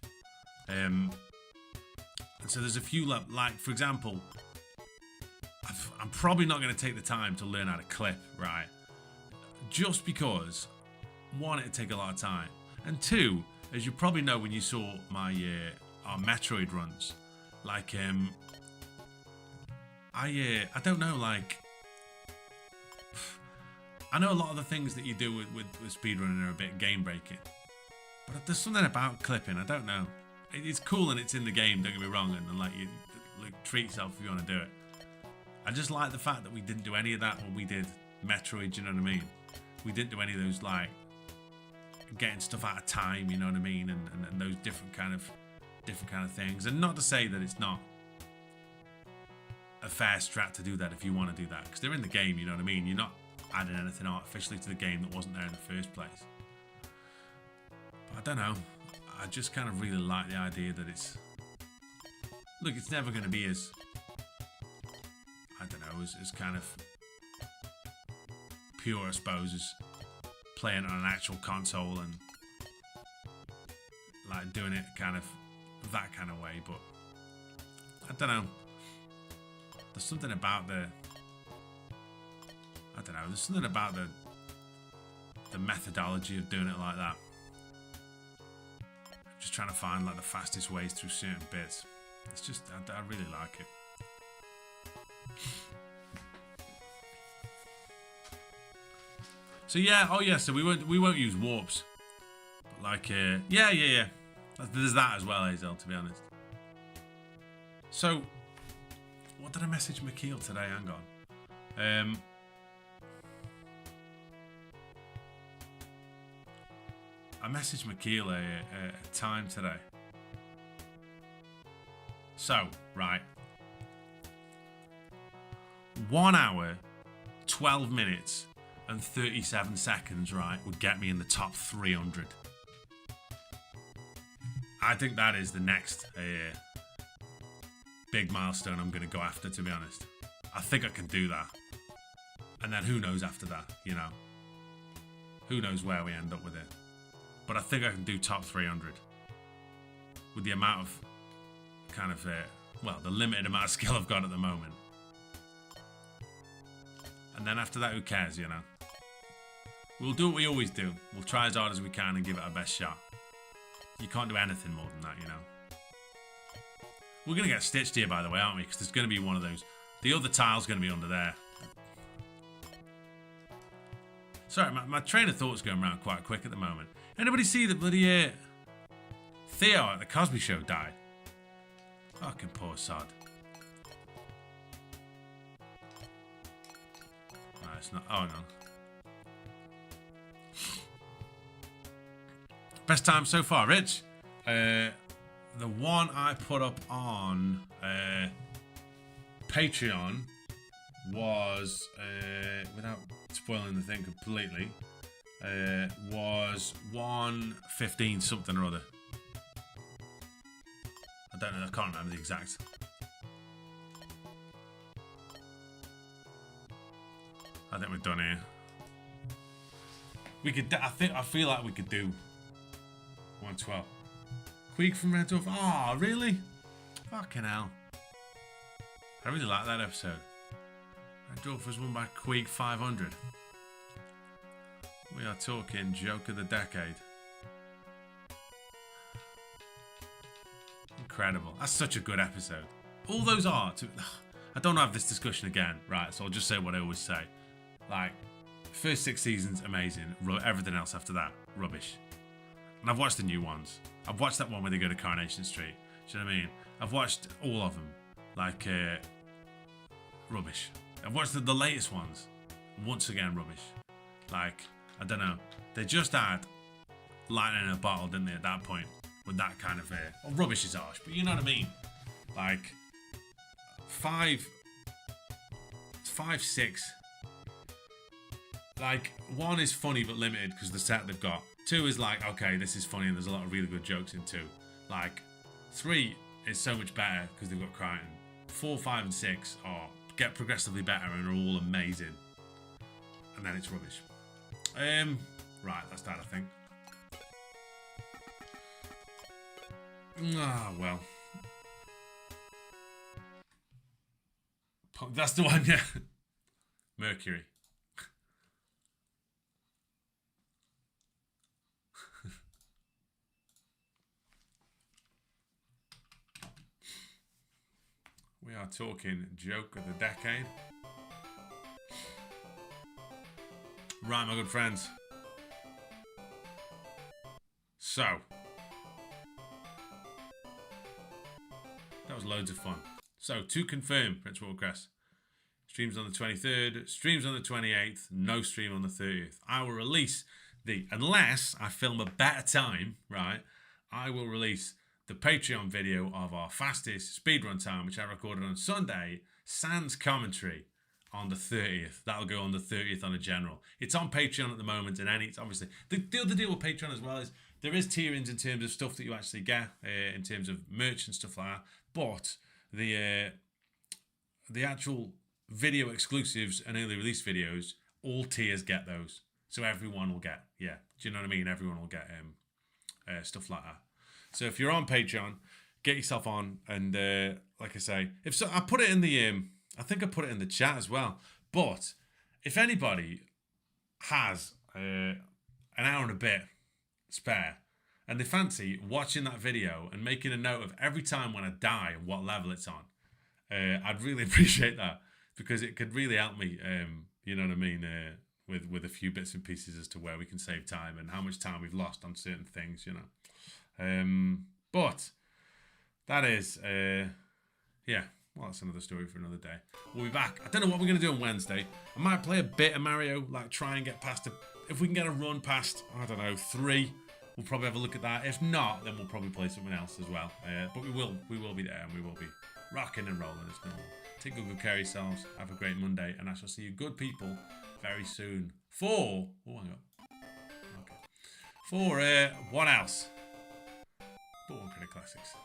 And so there's a few, like, for example, I'm probably not going to take the time to learn how to clip, right? Just because, one, it'd take a lot of time, and two, as you probably know when you saw my our Metroid runs, like, I don't know, like, I know a lot of the things that you do with speedrunning are a bit game breaking, but there's something about clipping, I don't know. It's cool and it's in the game, don't get me wrong, and like, you like, treat yourself if you want to do it. I just like the fact that we didn't do any of that when we did Metroid, you know what I mean? We didn't do any of those, like, getting stuff out of time, you know what I mean? And those different kind of things. And not to say that it's not a fair strat to do that if you want to do that, because they're in the game, you know what I mean? You're not adding anything artificially to the game that wasn't there in the first place. But I don't know. I just kind of really like the idea that it's... Look, it's never going to be as... I don't know, as kind of pure, I suppose, as playing on an actual console and like doing it kind of that kind of way, but I don't know. There's something about there's something about the methodology of doing it like that. Just trying to find like the fastest ways through certain bits. It's just, I really like it. So yeah, oh yeah, so we won't use warps, but like, yeah. There's that as well, Hazel, to be honest. So, what did I message McKeel today? Hang on. I messaged McKeel a time today. So, right. 1 hour, 12 minutes, and 37 seconds, right, would get me in the top 300. I think that is the next big milestone I'm going to go after, to be honest. I think I can do that. And then who knows after that, you know? Who knows where we end up with it. But I think I can do top 300. With the amount of kind of, the limited amount of skill I've got at the moment. And then after that, who cares, you know? We'll do what we always do. We'll try as hard as we can and give it our best shot. You can't do anything more than that, you know? We're going to get stitched here, by the way, aren't we? Because there's going to be one of those. The other tile's going to be under there. Sorry, my train of thought's going around quite quick at the moment. Anybody see the bloody Theo at the Cosby Show died? Fucking poor sod. No, it's not. Oh, no. Best time so far, Rich. the one I put up on Patreon was, without spoiling the thing completely, was 1:15 something or other. I don't know, I can't remember the exact. I think we're done here. We could, I feel like we could do 112. Queeg from Red Dwarf. Oh, really? Fucking hell. I really like that episode. Red Dwarf was won by Queeg 500. We are talking joke of the decade. Incredible. That's such a good episode. All those are. I don't have this discussion again, right? So I'll just say what I always say. Like, first 6 seasons, amazing. Everything else after that, rubbish. And I've watched the new ones. I've watched that one where they go to Coronation Street. Do you know what I mean? I've watched all of them. Like, rubbish. I've watched the latest ones. Once again, rubbish. Like, I don't know. They just had lightning in a bottle, didn't they, at that point? With that kind of well, rubbish is harsh, but you know what I mean? Like, 5, 6. Like, 1 is funny but limited because of the set they've got. 2 is like, okay, this is funny and there's a lot of really good jokes in 2. Like, 3 is so much better because they've got Crichton. 4, 5, and 6 get progressively better and are all amazing. And then it's rubbish. Right, that's that, I think. Ah, well. That's the one, yeah. Mercury. We are talking joke of the decade. Right, my good friends. So. That was loads of fun. So, to confirm, Prince Watercress. Streams on the 23rd, streams on the 28th, no stream on the 30th. I will release unless I film a better time, right, I will release the Patreon video of our fastest speedrun time, which I recorded on Sunday, sans commentary, on the 30th. That'll go on the 30th on a general. It's on Patreon at the moment, and it's obviously the other deal with Patreon as well is there is tierings in terms of stuff that you actually get in terms of merch and stuff like that, but the actual video exclusives and early release videos, all tiers get those, so everyone will get, yeah, do you know what I mean? Everyone will get stuff like that. So if you're on Patreon, get yourself on, and like I say, if so, I put it in the I think I put it in the chat as well. But if anybody has an hour and a bit spare and they fancy watching that video and making a note of every time when I die and what level it's on, I'd really appreciate that, because it could really help me, you know what I mean, with a few bits and pieces as to where we can save time and how much time we've lost on certain things, you know. But that is, yeah. Well, that's another story for another day. We'll be back. I don't know what we're going to do on Wednesday. I might play a bit of Mario, like try and get past it. If we can get a run past, I don't know, 3, we'll probably have a look at that. If not, then we'll probably play something else as well. But we will be there, and we will be rocking and rolling as normal. Take good care of yourselves. Have a great Monday, and I shall see you good people very soon. For, oh, hang on. Okay. For, what else? But One Credit Classics.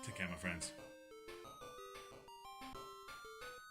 Take care, my friends.